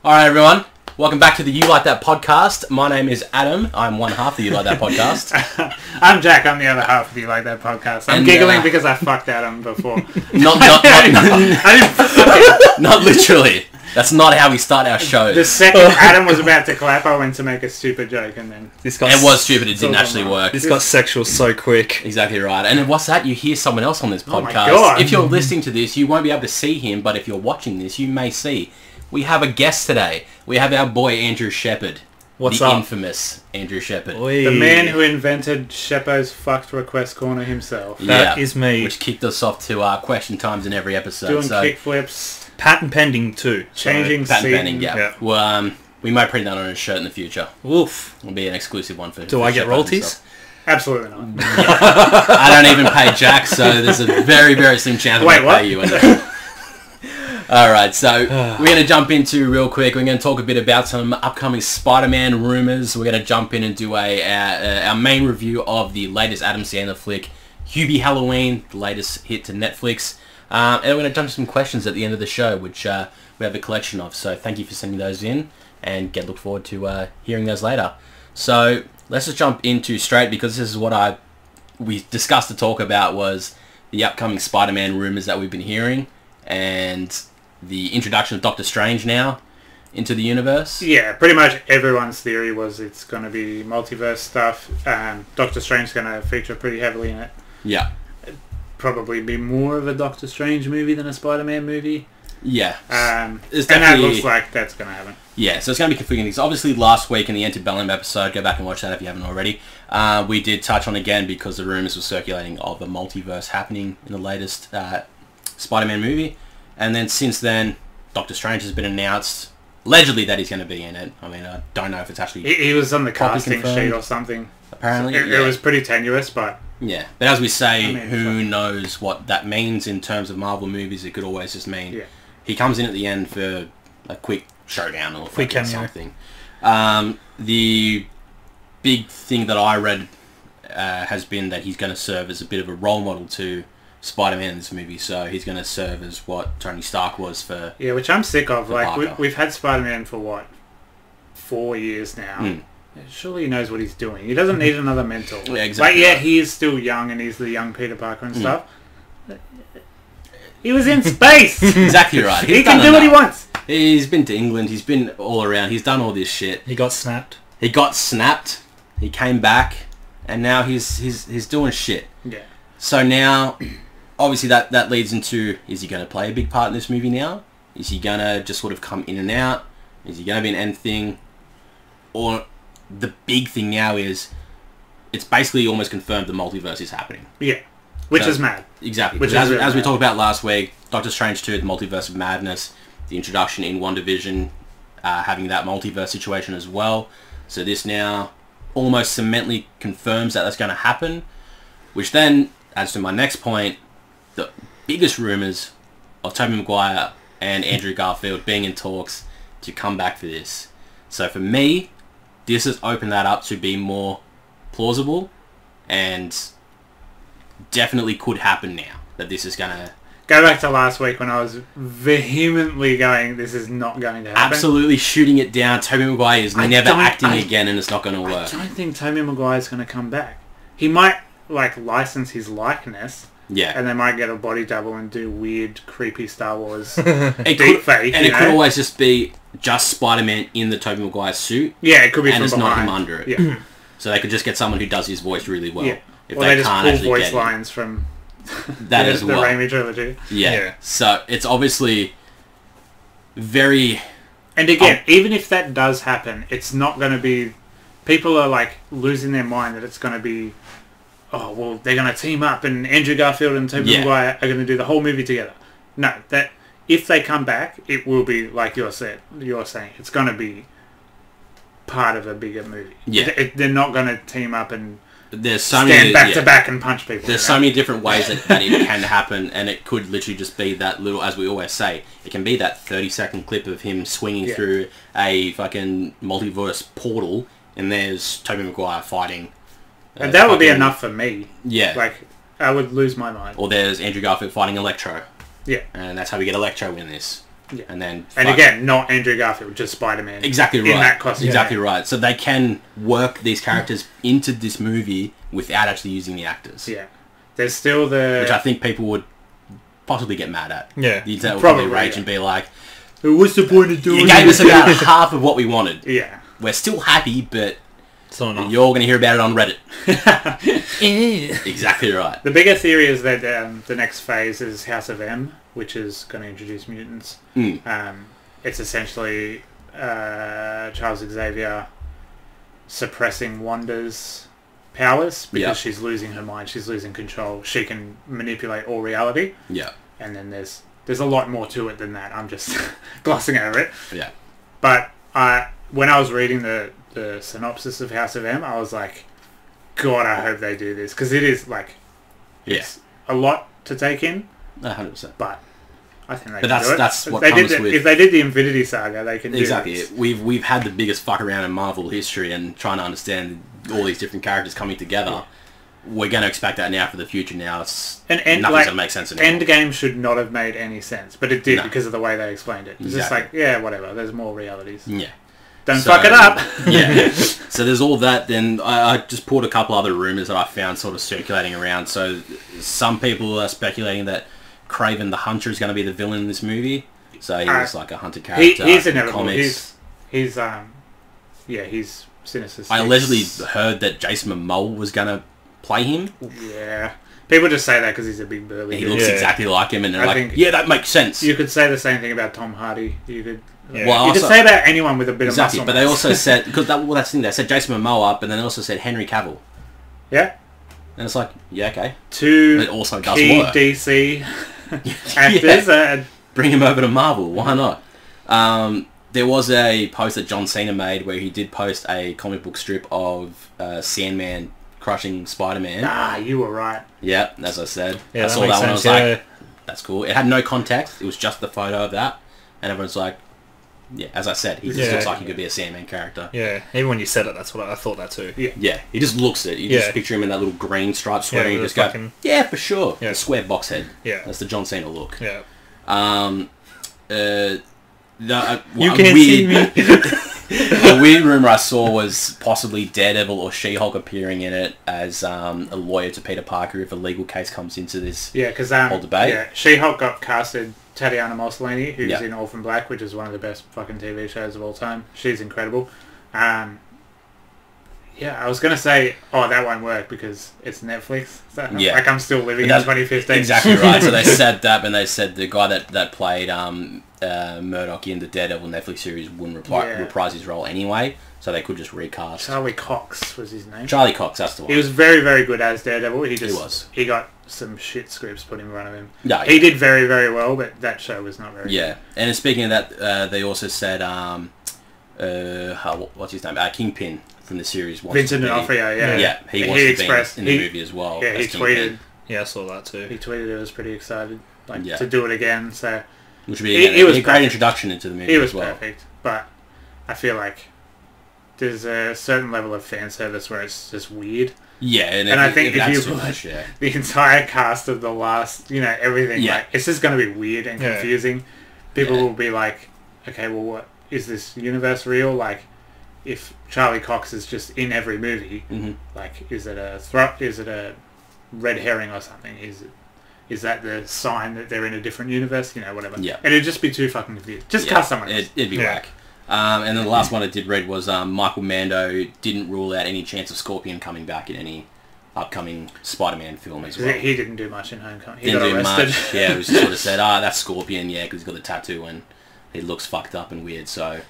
Alright everyone, welcome back to the You Like That podcast. My name is Adam. I'm one half of the You Like That podcast. I'm Jack. I'm the other half of the You Like That podcast. I'm giggling because I fucked Adam before. Not literally. That's not how we start our show. The second Adam was about to clap, I went to make a stupid joke and then... It was stupid, it didn't actually work. This got sexual so quick. Exactly right. And what's that? You hear someone else on this podcast. Oh my God. If you're listening to this, you won't be able to see him, but if you're watching this, you may see. We have a guest today. We have our boy Andrew Shephard. What's the up? Infamous Andrew Shephard. Oi. The man who invented Sheppo's fucked request corner himself. That is me. Which kicked us off to question times in every episode. Doing kickflips. Patent pending too. Changing patent seating. pending, yeah. Well, we might print that on a shirt in the future. Woof. It'll be an exclusive one for. Do I get royalties? Absolutely not. I don't even pay Jack, so there's a very, very slim chance I won't pay you. Alright, so we're going to jump into real quick. We're going to talk a bit about some upcoming Spider-Man rumours. We're going to jump in and do our main review of the latest Adam Sandler flick, Hubie Halloween, the latest hit to Netflix. And we're going to jump to some questions at the end of the show, which we have a collection of. So thank you for sending those in, and look forward to hearing those later. So let's just jump into straight, because this is what we discussed to talk about, was the upcoming Spider-Man rumours that we've been hearing, and the introduction of Doctor Strange now into the universe. Yeah, pretty much everyone's theory was it's going to be multiverse stuff. Doctor Strange's going to feature pretty heavily in it. Yeah. Probably be more of a Doctor Strange movie than a Spider-Man movie. Yeah. And that looks like that's going to happen. Yeah, so it's going to be configuring things. Obviously, last week in the Antebellum episode, go back and watch that if you haven't already, we did touch on again, because the rumours were circulating of a multiverse happening in the latest Spider-Man movie. And then since then, Doctor Strange has been announced, allegedly, that he's going to be in it. I mean, I don't know if it's actually... He was on the casting confirmed. sheet or something. Apparently, It was pretty tenuous, but... Yeah, but as we say, who knows what that means in terms of Marvel movies. It could always just mean he comes in at the end for a quick showdown or quick something. The big thing that I read has been that he's going to serve as a bit of a role model to Spider-Man in this movie. So he's going to serve as what Tony Stark was for... Yeah, which I'm sick of. Like, Parker. we've had Spider-Man for, what, 4 years now. Surely he knows what he's doing. He doesn't need another mentor. Yeah, exactly. Like, he is still young, and he's the young Peter Parker and stuff. He was in space! Exactly right. He can do what he wants. He's been to England. He's been all around. He's done all this shit. He got snapped. He got snapped. He came back, and now he's doing shit. Yeah. So now, obviously, that leads into, is he going to play a big part in this movie now? Is he going to just sort of come in and out? Is he going to be an end thing? Or the big thing now is, it's basically almost confirmed the multiverse is happening. Yeah. Which is mad. Exactly. Which as really we talked about last week, Doctor Strange 2, the Multiverse of Madness, the introduction in WandaVision, having that multiverse situation as well. So this now almost cemently confirms that that's going to happen, which then adds to my next point, the biggest rumours of Tobey Maguire and Andrew Garfield being in talks to come back for this. So for me, this has opened that up to be more plausible, and definitely could happen now that this is going to... Go back to last week when I was vehemently going, this is not going to happen. Absolutely shooting it down. Tobey Maguire is never acting again, and it's not going to work. I don't think Tobey Maguire's going to come back. He might, like, license his likeness. Yeah. And they might get a body double and do weird, creepy Star Wars deep fake. And it could always just be just Spider-Man in the Tobey Maguire suit. Yeah, it could be and from it's behind. not him under it. Yeah. So they could just get someone who does his voice really well. Yeah. If or they just can't pull actually voice get lines from that as well. The Raimi trilogy. Yeah. So it's obviously very... And again, even if that does happen, it's not going to be... People are like losing their mind that it's going to be... Oh, well, they're going to team up and Andrew Garfield and Tobey Maguire are going to do the whole movie together. No, that if they come back, it will be like you're saying. It's going to be part of a bigger movie. Yeah. They're not going to team up and there's so stand back to back and punch people. There's so many different ways that it can happen, and it could literally just be that little, as we always say, it can be that 30-second clip of him swinging through a fucking multiverse portal, and there's Tobey Maguire fighting. And that would be enough for me. Yeah. Like, I would lose my mind. Or there's Andrew Garfield fighting Electro. Yeah. And that's how we get Electro in this. Yeah. And then... And again, not Andrew Garfield, just Spider-Man. Exactly right. In that costume. Exactly right. So they can work these characters into this movie without actually using the actors. Yeah. There's still the... Which I think people would possibly get mad at. Yeah. The internet would probably rage and be like, what's the point of doing you gave us about half of what we wanted. Yeah. We're still happy, but not you're going to hear about it on Reddit. Exactly right. The bigger theory is that the next phase is House of M, which is going to introduce mutants. It's essentially Charles Xavier suppressing Wanda's powers because she's losing her mind, she's losing control. She can manipulate all reality. Yeah. And then there's a lot more to it than that. I'm just glossing over it. Yeah. But when I was reading the synopsis of House of M, I was like, God, I hope they do this. Because it is, like, it's a lot to take in. 100%. But I think they but can do it. That's what they comes did with... If they did the Infinity Saga, they can do Exactly. this. We've had the biggest fuck around in Marvel history and trying to understand all these different characters coming together. Yeah. We're going to expect that now for the future now. Nothing's going to make sense anymore. Endgame should not have made any sense, but it did because of the way they explained it. It's just like, yeah, whatever. There's more realities. Yeah. Don't fuck it up. Yeah. So there's all that. Then I just pulled a couple other rumours that I found sort of circulating around. So some people are speculating that Kraven the Hunter is going to be the villain in this movie. So he was like a hunter character. He's inevitable. Comics. He's Sinister Six. I allegedly heard that Jason Momoa was going to play him. Yeah. People just say that because he's a big burly dude. He looks exactly like him, and they're like, yeah, that makes sense. You could say the same thing about Tom Hardy. You could... Yeah. Well, you could say about anyone with a bit of muscle. But they also said... Because that's the thing. They said Jason Momoa, but then they also said Henry Cavill. Yeah. And it's like, yeah, okay. Two it also does key work. DC actors. Bring him over to Marvel. Why not? There was a post that John Cena made where he did post a comic book strip of Sandman crushing Spider-Man. Ah, you were right. Yeah, as I said. Yeah, I saw that one. I was like, that's cool. It had no context. It was just the photo of that. And everyone's like, yeah, as I said, he just looks like he could be a Sandman character. Yeah, even when you said it, that's what I thought that too. Yeah, he just looks it. You just picture him in that little green striped sweater and you just go, yeah, for sure. Yeah. The square box head. Yeah. That's the John Cena look. Yeah. You can't see me. A weird rumor I saw was possibly Daredevil or She-Hulk appearing in it as a lawyer to Peter Parker if a legal case comes into this whole debate. Yeah, She-Hulk got casted Tatiana Maslany, who's in Orphan Black, which is one of the best fucking TV shows of all time. She's incredible. Yeah, I was going to say, that won't work because it's Netflix. So, like, I'm still living in 2015. Exactly right. So they said that, and they said the guy that played Murdoch in the Daredevil Netflix series wouldn't reprise his role anyway, so they could just recast. Charlie Cox was his name. Charlie Cox, that's the one. He was very, very good as Daredevil. He got some shit scripts put in front of him. Yeah, he did very, very well, but that show was not very good. Yeah, and speaking of that, they also said, what's his name? Kingpin from the series. Vincent D'Onofrio, yeah, he wants to be in the movie as well. Yeah, he tweeted. Yeah, I saw that too. He tweeted he was pretty excited to do it again. So, which would be a great introduction into the movie. He was as well. perfect, but I feel like there's a certain level of fan service where it's just weird. Yeah, and I think if you put the entire cast of the last, everything, it's just going to be weird and confusing. People will be like, okay, well, what is this universe real? Like, if Charlie Cox is just in every movie, like, is it a red herring or something? Is that the sign that they're in a different universe? Whatever. Yeah. And it'd just be too fucking confusing. Just cast someone else. It'd be whack. And then the last one I did read was Michael Mando didn't rule out any chance of Scorpion coming back in any upcoming Spider-Man film as well. He didn't do much in Homecoming. He didn't got arrested. Much. Yeah, it was sort of said, that's Scorpion, because he's got the tattoo and he looks fucked up and weird. So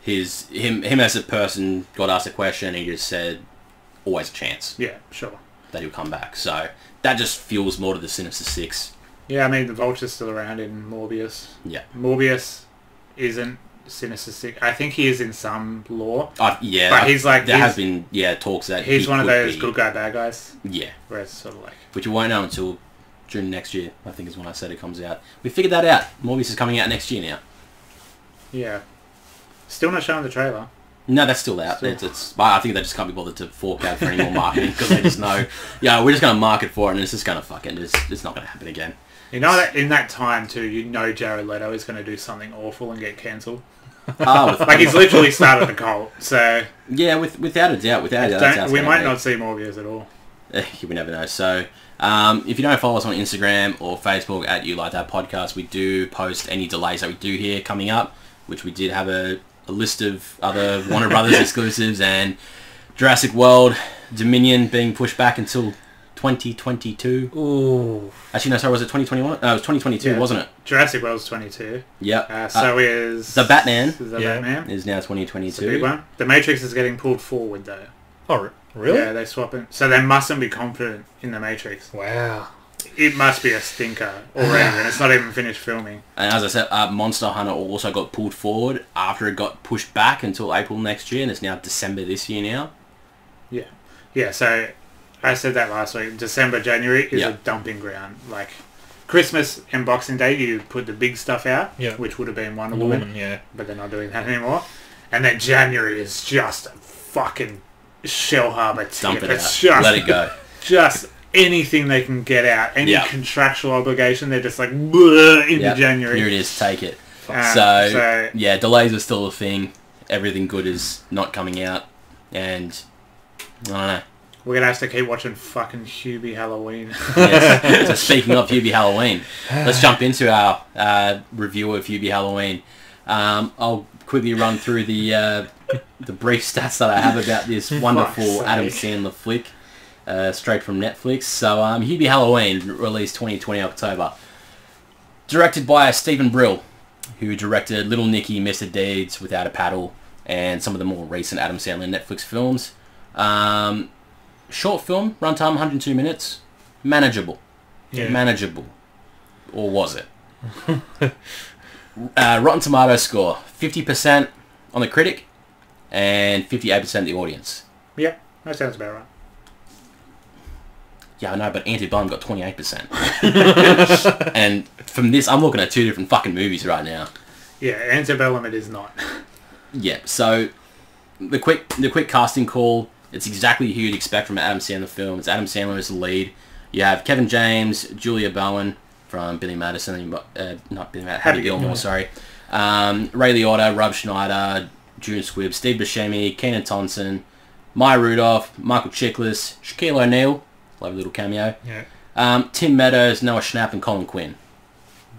him as a person got asked a question and he just said, always a chance. Yeah, sure. That he'll come back. So that just fuels more to the Sinister Six. Yeah, I mean, the Vulture's still around in Morbius. Yeah. Morbius isn't Sinister Six. I think he is in some lore. Yeah. But he's like... There has been, talks that he's one of those good guy, bad guys. Yeah. Where it's sort of like... Which you won't know until June next year, I think is when I said it comes out. We figured that out. Morbius is coming out next year now. Yeah. Still not showing the trailer. No, that's still out. I think they just can't be bothered to fork out for any more marketing because they just know, we're just going to market for it and it's just going to it's not going to happen again. You know that in that time too, you know Jared Leto is going to do something awful and get cancelled. Like he's literally started a cult. So yeah, without a doubt, we might not see Morbius at all. We never know. So if you don't follow us on Instagram or Facebook at You Like That Podcast, we do post any delays that we do hear coming up, which we did have a list of other Warner Brothers exclusives and Jurassic World Dominion being pushed back until 2022. Ooh. Actually, no, sorry, was it 2021? No, it was 2022, wasn't it? Jurassic World's 22. Yep. So is... The Batman. Batman. Is now 2022. It's a big one. The Matrix is getting pulled forward, though. Oh, really? Yeah, they swap it. So they mustn't be confident in the Matrix. Wow. It must be a stinker already, and it's not even finished filming. And as I said, Monster Hunter also got pulled forward after it got pushed back until April next year, and it's now December this year now. Yeah. Yeah, so I said that last week. December, January is a dumping ground. Like, Christmas and Boxing Day, you put the big stuff out, which would have been Wonder Woman, but they're not doing that anymore. And then January is just a fucking shell harbour. Dump it it's out. Just, let it go. Just anything they can get out. Any contractual obligation, they're just like, into January. Here it is, take it. So, yeah, delays are still a thing. Everything good is not coming out. And, I don't know. We're going to have to keep watching fucking Hubie Halloween. Yes. So speaking of Hubie Halloween, let's jump into our review of Hubie Halloween. I'll quickly run through the brief stats that I have about this wonderful Adam Sandler flick, straight from Netflix. So Hubie Halloween, released 2020 October. Directed by Stephen Brill, who directed Little Nicky, Mr. Deeds, Without a Paddle, and some of the more recent Adam Sandler Netflix films. Short film, runtime 102 minutes, manageable. Yeah. Manageable. Or was it? Rotten Tomatoes score, 50% on the critic and 58% the audience. Yeah, that sounds about right. Yeah, I know, but Antebellum got 28%. And from this, I'm looking at two different fucking movies right now. Yeah, Antebellum it is not. Yeah, so the quick casting call, it's exactly who you'd expect from an Adam Sandler film. It's Adam Sandler as the lead. You have Kevin James, Julia Bowen from Billy Madison, not Billy Madison, Happy Gilmore, sorry. Ray Liotta, Rob Schneider, June Squibb, Steve Buscemi, Kenan Thompson, Maya Rudolph, Michael Chiklis, Shaquille O'Neal, lovely little cameo. Yeah. Tim Meadows, Noah Schnapp, and Colin Quinn.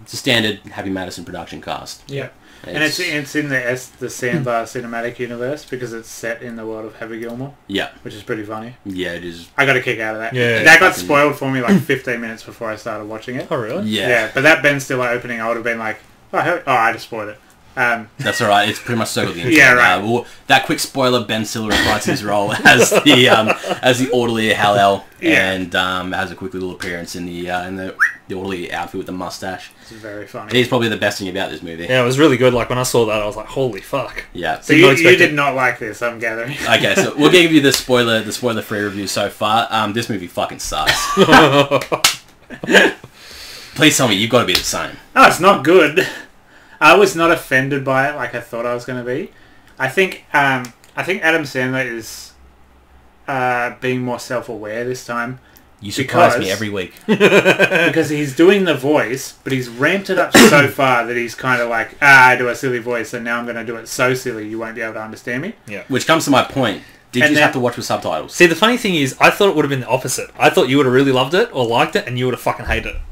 It's a standard Happy Maddison production cast. Yeah. And it's in the Sandler cinematic universe because it's set in the world of Happy Gilmore. Yeah. Which is pretty funny. Yeah, it is. I got a kick out of that. Yeah. That got spoiled for me like 15 minutes before I started watching it. Oh, really? Yeah. Yeah, but that Ben Stiller opening, I would have been like, I just spoiled it. That's alright, it's pretty much so the yeah, right. Well, that quick spoiler, Ben Stiller reprises his role as the orderly at Hal-El, and has a quick little appearance in the orderly outfit with the mustache. It's very funny. He's probably the best thing about this movie. Yeah, it was really good. Like when I saw that, I was like, holy fuck. Yeah. So you did not like this, I'm gathering. Okay, so we'll give you the spoiler-free review so far. This movie fucking sucks. Please tell me you've got to be the same. Oh, it's not good. I was not offended by it like I thought I was going to be. I think Adam Sandler is being more self-aware this time. You surprise me every week. Because he's doing the voice, but he's ramped it up so far that he's kind of like, I do a silly voice, and now I'm going to do it so silly you won't be able to understand me. Yeah. Which comes to my point. Did you have to watch with subtitles? See, the funny thing is, I thought it would have been the opposite. I thought you would have really loved it or liked it, and you would have fucking hated it.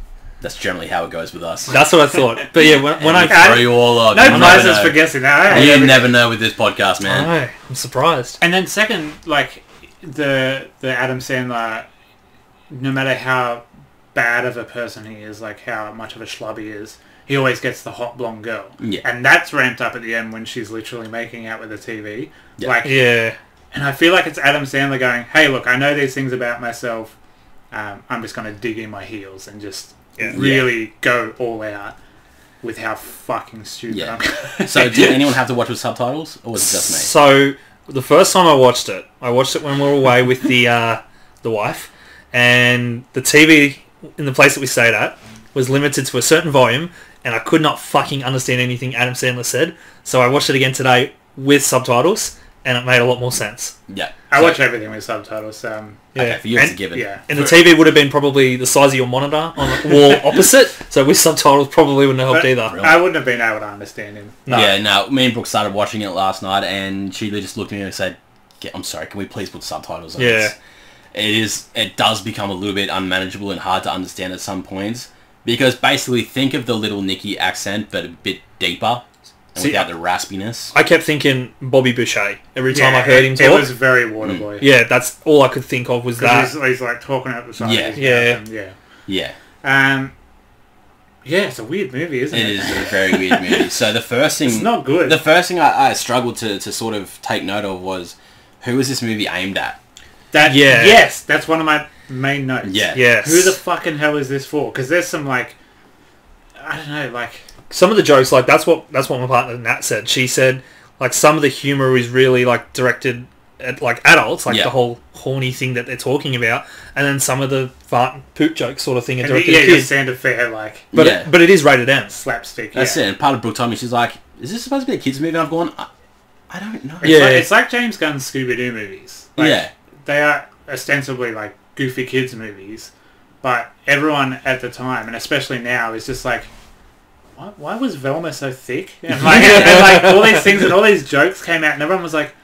That's generally how it goes with us. That's what I thought. But yeah, when I throw you all up, no prizes for guessing that. You never know with this podcast, man. I know. I'm surprised. And then second, like the Adam Sandler, no matter how bad of a person he is, like how much of a schlub he is, he always gets the hot blonde girl. Yeah. And that's ramped up at the end when she's literally making out with the TV. Yeah. Like, yeah. And I feel like it's Adam Sandler going, hey, look, I know these things about myself. I'm just going to dig in my heels and just really go all out with how fucking stupid I am. So did anyone have to watch with subtitles, or was it just me? So the first time I watched it when we were away with the wife, and the TV in the place that we stayed at was limited to a certain volume, and I could not fucking understand anything Adam Sandler said. So I watched it again today with subtitles, and it made a lot more sense. Yeah. I watch everything with subtitles. Okay, for you it's a given. Yeah. And the TV would have been probably the size of your monitor on the wall opposite, so with subtitles probably wouldn't have helped either. I wouldn't have been able to understand him. No. Yeah, no. Me and Brooke started watching it last night, and she just looked at me and said, "I'm sorry, can we please put subtitles on this?" It does become a little bit unmanageable and hard to understand at some points, because basically think of the Little Nicky accent, but a bit deeper. Without the raspiness. I kept thinking Bobby Boucher every time I heard him talk. It was very Waterboy. Yeah, that's all I could think of was that. He's like talking out the side of his mouth. Yeah. Yeah, it's a weird movie, isn't it? It is a very weird movie. So the first thing... It's not good. The first thing I struggled to sort of take note of was, who was this movie aimed at? Yes, that's one of my main notes. Yeah. Yes. Who the fucking hell is this for? Because there's some, like... I don't know, like... Some of the jokes, like, that's what my partner Nat said. She said, like, some of the humour is really, like, directed at, like, adults, like the whole horny thing that they're talking about, and then some of the fart and poop joke sort of thing are directed at kids. Santa Fair, like... But it is rated M. Slapstick, That's it. And part of Brooke told me, she's like, is this supposed to be a kids movie? And I've gone, I don't know. It's like James Gunn's Scooby-Doo movies. Like, they are ostensibly, like, goofy kids movies, but everyone at the time, and especially now, is just like... Why was Velma so thick? And like all these things and all these jokes came out, and everyone was like,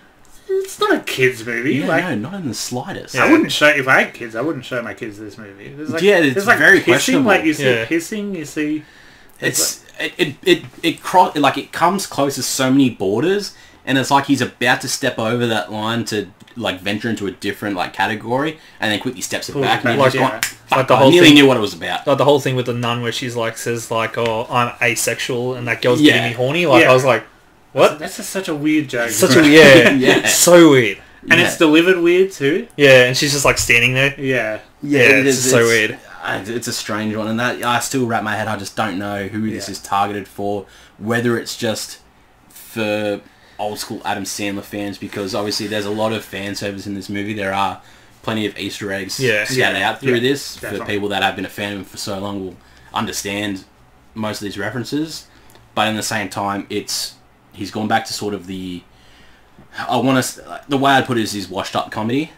"It's not a kids movie." Yeah, like, no, not in the slightest. I wouldn't show if I had kids. I wouldn't show my kids this movie. It's like very pissing, questionable. like you see pissing, you see. It comes close to so many borders, and it's like he's about to step over that line to like venture into a different like category, and then quickly steps it back. And like, like the whole thing, knew what it was about. Like the whole thing with the nun where she's like says like, "Oh, I'm asexual," and that girl's getting me horny. Like I was like, "What?" That's just such a weird joke. Such a so weird, and it's delivered weird too. Yeah, and she's just like standing there. It's so weird. It's a strange one, and that I still wrap my head. I just don't know who this is targeted for. Whether it's just for old school Adam Sandler fans, because obviously there's a lot of fan service in this movie. There are plenty of Easter eggs scattered out through this. Definitely. For people that have been a fan of him for so long will understand most of these references. But in the same time, he's gone back to sort of the way I'd put it is his washed up comedy,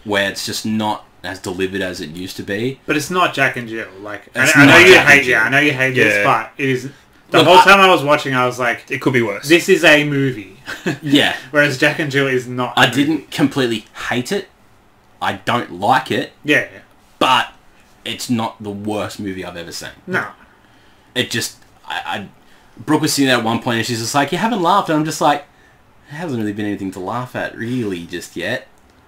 where it's just not as delivered as it used to be. But it's not Jack and Jill. Like I know you hate this, but it is. The whole time I was watching, I was like, it could be worse. This is a movie. Yeah. Whereas Jack and Jill is not. I didn't completely hate it. I don't like it. Yeah. But it's not the worst movie I've ever seen. No. It just... Brooke was sitting there at one point and she's just like, you haven't laughed. And I'm just like, there hasn't really been anything to laugh at really just yet.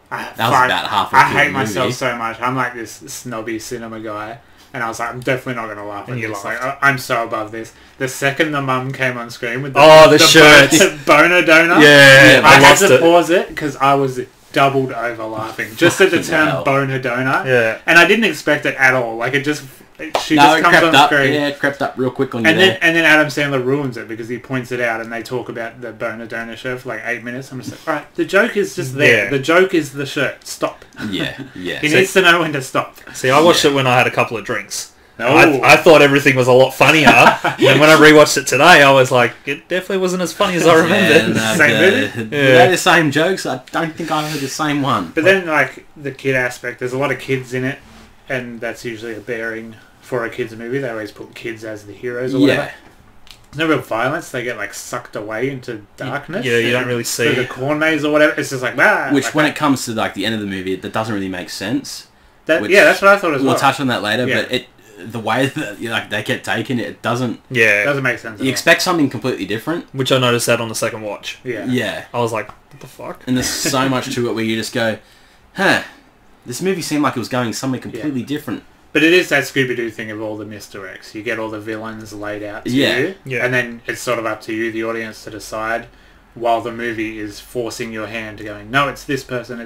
That was about halfway through the hate movie. myself so much. I'm like this snobby cinema guy. And I was like, I'm definitely not going to laugh at this. Like, I'm so above this. The second the mum came on screen with the shirts. Boner donor. Yeah, I had to pause it because I was doubled over laughing. Just at the term boner donor. Yeah. And I didn't expect it at all. Like, she just comes on screen. Yeah, it crept up real quick on you and then Adam Sandler ruins it because he points it out and they talk about the boner donor shirt for like 8 minutes. I'm just like, alright, the joke is just there. Yeah. The joke is the shirt. Stop. Yeah. He needs to know when to stop. See, I watched it when I had a couple of drinks. No. I thought everything was a lot funnier. And when I rewatched it today, I was like, it definitely wasn't as funny as I remembered. They're the same jokes. I don't think I heard the same one. But then, like, the kid aspect, there's a lot of kids in it, and that's usually a bearing for a kids movie. They always put kids as the heroes or whatever. There's no real violence. They get, like, sucked away into darkness. Yeah, you don't really see the corn maze or whatever. It's just like, Which, like when it comes to, like, the end of the movie, that doesn't really make sense. That's what I thought as well. We'll touch on that later, but the way that like they get taken, it doesn't make sense. You expect something completely different, which I noticed that on the second watch. Yeah. I was like, what the fuck? And there's so much to it where you just go, this movie seemed like it was going somewhere completely different. But it is that Scooby-Doo thing of all the misdirects. You get all the villains laid out to you, and then it's sort of up to you, the audience, to decide, while the movie is forcing your hand to going, no, it's this person,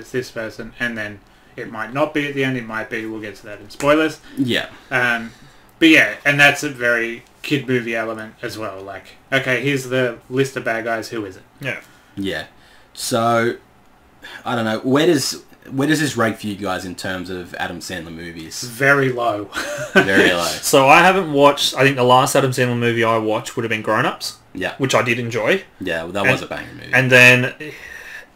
and then it might not be at the end, it might be, we'll get to that in spoilers. Yeah. But yeah, and that's a very kid movie element as well. Like, okay, here's the list of bad guys, who is it? Yeah. Yeah. So, I don't know, where does this rank for you guys in terms of Adam Sandler movies? Very low. Very low. So I haven't watched, I think the last Adam Sandler movie I watched would have been Grown Ups. Yeah. Which I did enjoy. Yeah, well, that was a banger movie. And then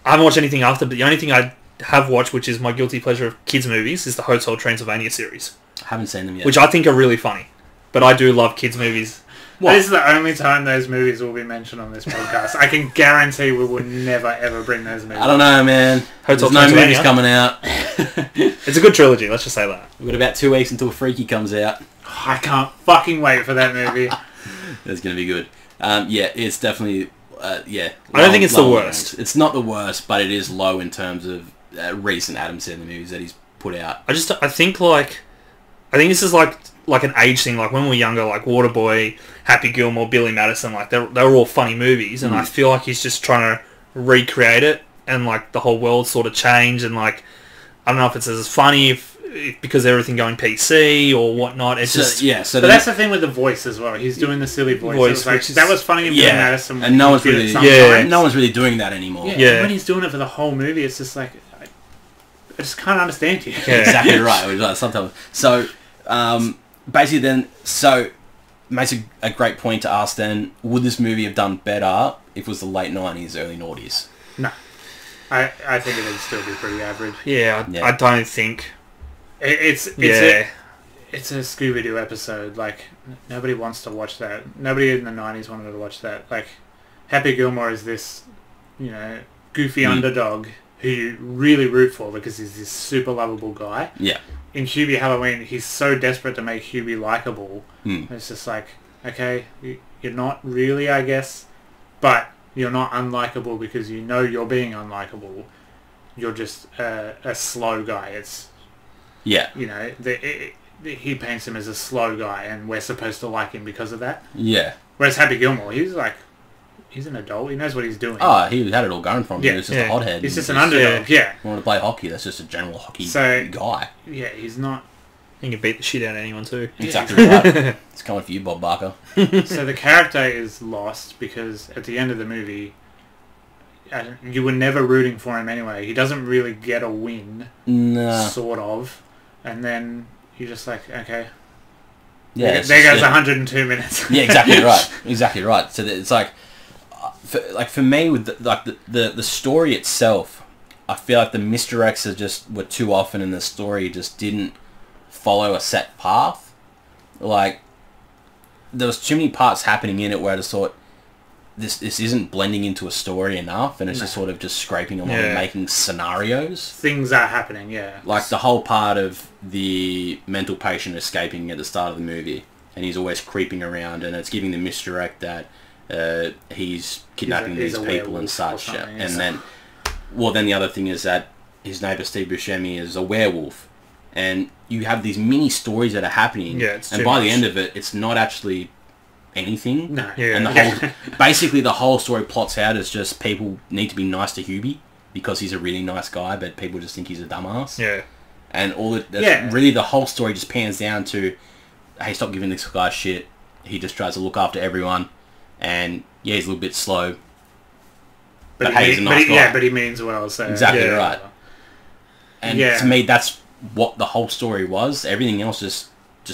I haven't watched anything after, but the only thing I have watched, which is my guilty pleasure of kids movies, is the Hotel Transylvania series, I haven't seen them yet. which I think are really funny. But I do love kids movies. This is the only time those movies will be mentioned on this podcast. I can guarantee we will never ever bring those movies. I don't know, man. Hotel There's no movies Transylvania. coming out. It's a good trilogy, let's just say that. We've got about 2 weeks until Freaky comes out. I can't fucking wait for that movie. That's going to be good. Yeah, it's definitely... yeah. I don't think it's the low worst. range. It's not the worst, but it is low in terms of recent Adam Sandler movies that he's put out. I think this is like an age thing. Like when we were younger, like Waterboy, Happy Gilmore, Billy Madison, like they were all funny movies, and I feel like he's just trying to recreate it, and like the whole world sort of changed, and like I don't know if it's as funny if because everything going PC or whatnot. It's just but that's the thing with the voice as well. He's doing the silly voice. That was funny in Billy Madison, and no one's really no one's really doing that anymore. Yeah, and when he's doing it for the whole movie, it's just like I just can't understand you. Yeah, exactly right. Sometimes so. Basically then, so makes a great point to ask then, would this movie have done better if it was the late 90s, early noughties? No. I think it would still be pretty average. Yeah, I don't think... It's a Scooby-Doo episode. Like, nobody wants to watch that. Nobody in the 90s wanted to watch that. Like, Happy Gilmore is this, goofy underdog who you really root for because he's this super lovable guy. Yeah. In Hubie Halloween, he's so desperate to make Hubie likable. It's just like, okay, you're not really, I guess, but you're not unlikable because you know you're being unlikable. You're just a slow guy. It's he paints him as a slow guy, and we're supposed to like him because of that. Yeah. Whereas Happy Gilmore, he's an adult. He knows what he's doing. Oh, he had it all going for him. He was just a hothead. He's just an underdog. Yeah. Wanted to play hockey. That's just a general hockey guy. Yeah, he's not. He can beat the shit out of anyone too. Exactly right. It's coming for you, Bob Barker. So the character is lost because at the end of the movie, you were never rooting for him anyway. He doesn't really get a win. Nah. Sort of. And then you're just like, okay. Yeah. There goes 102 minutes. Yeah, exactly right. Exactly right. So it's like... For me, with the story itself, I feel like the misdirects were too often, and the story just didn't follow a set path. Like, there was too many parts happening in it where I just thought, this isn't blending into a story enough, and it's just sort of just scraping along and making scenarios. Things are happening, yeah. Like the whole part of the mental patient escaping at the start of the movie, and he's always creeping around, and it's giving the misdirect that he's kidnapping these people and such, and then the other thing is that his neighbour Steve Buscemi is a werewolf, and you have these mini stories that are happening, and by the end of it, it's not actually anything. No, and basically the whole story plots out as just people need to be nice to Hubie because he's a really nice guy, but people just think he's a dumbass. Yeah, and really the whole story just pans down to, hey, stop giving this guy shit. He just tries to look after everyone. And he's a little bit slow, but hey, he's a nice guy. Yeah, but he means well. So exactly right. And to me, that's what the whole story was. Everything else just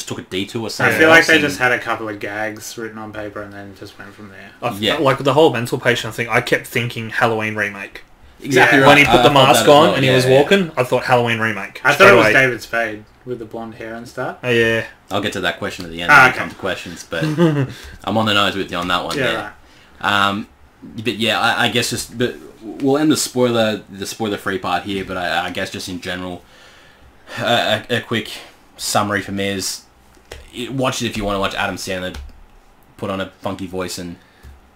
took a detour. I feel like they just had a couple of gags written on paper and then just went from there. Like the whole mental patient thing, I kept thinking Halloween remake. Exactly right. When he put the mask on and he was walking, I thought Halloween remake. I thought it was David Spade with the blonde hair and stuff. Oh yeah. I'll get to that question at the end when it comes to questions, but I'm on the nose with you on that one. Yeah. Right. But yeah, I guess but we'll end the spoiler free part here. But I guess just in general, a quick summary for me is watch it if you want to watch Adam Sandler put on a funky voice and.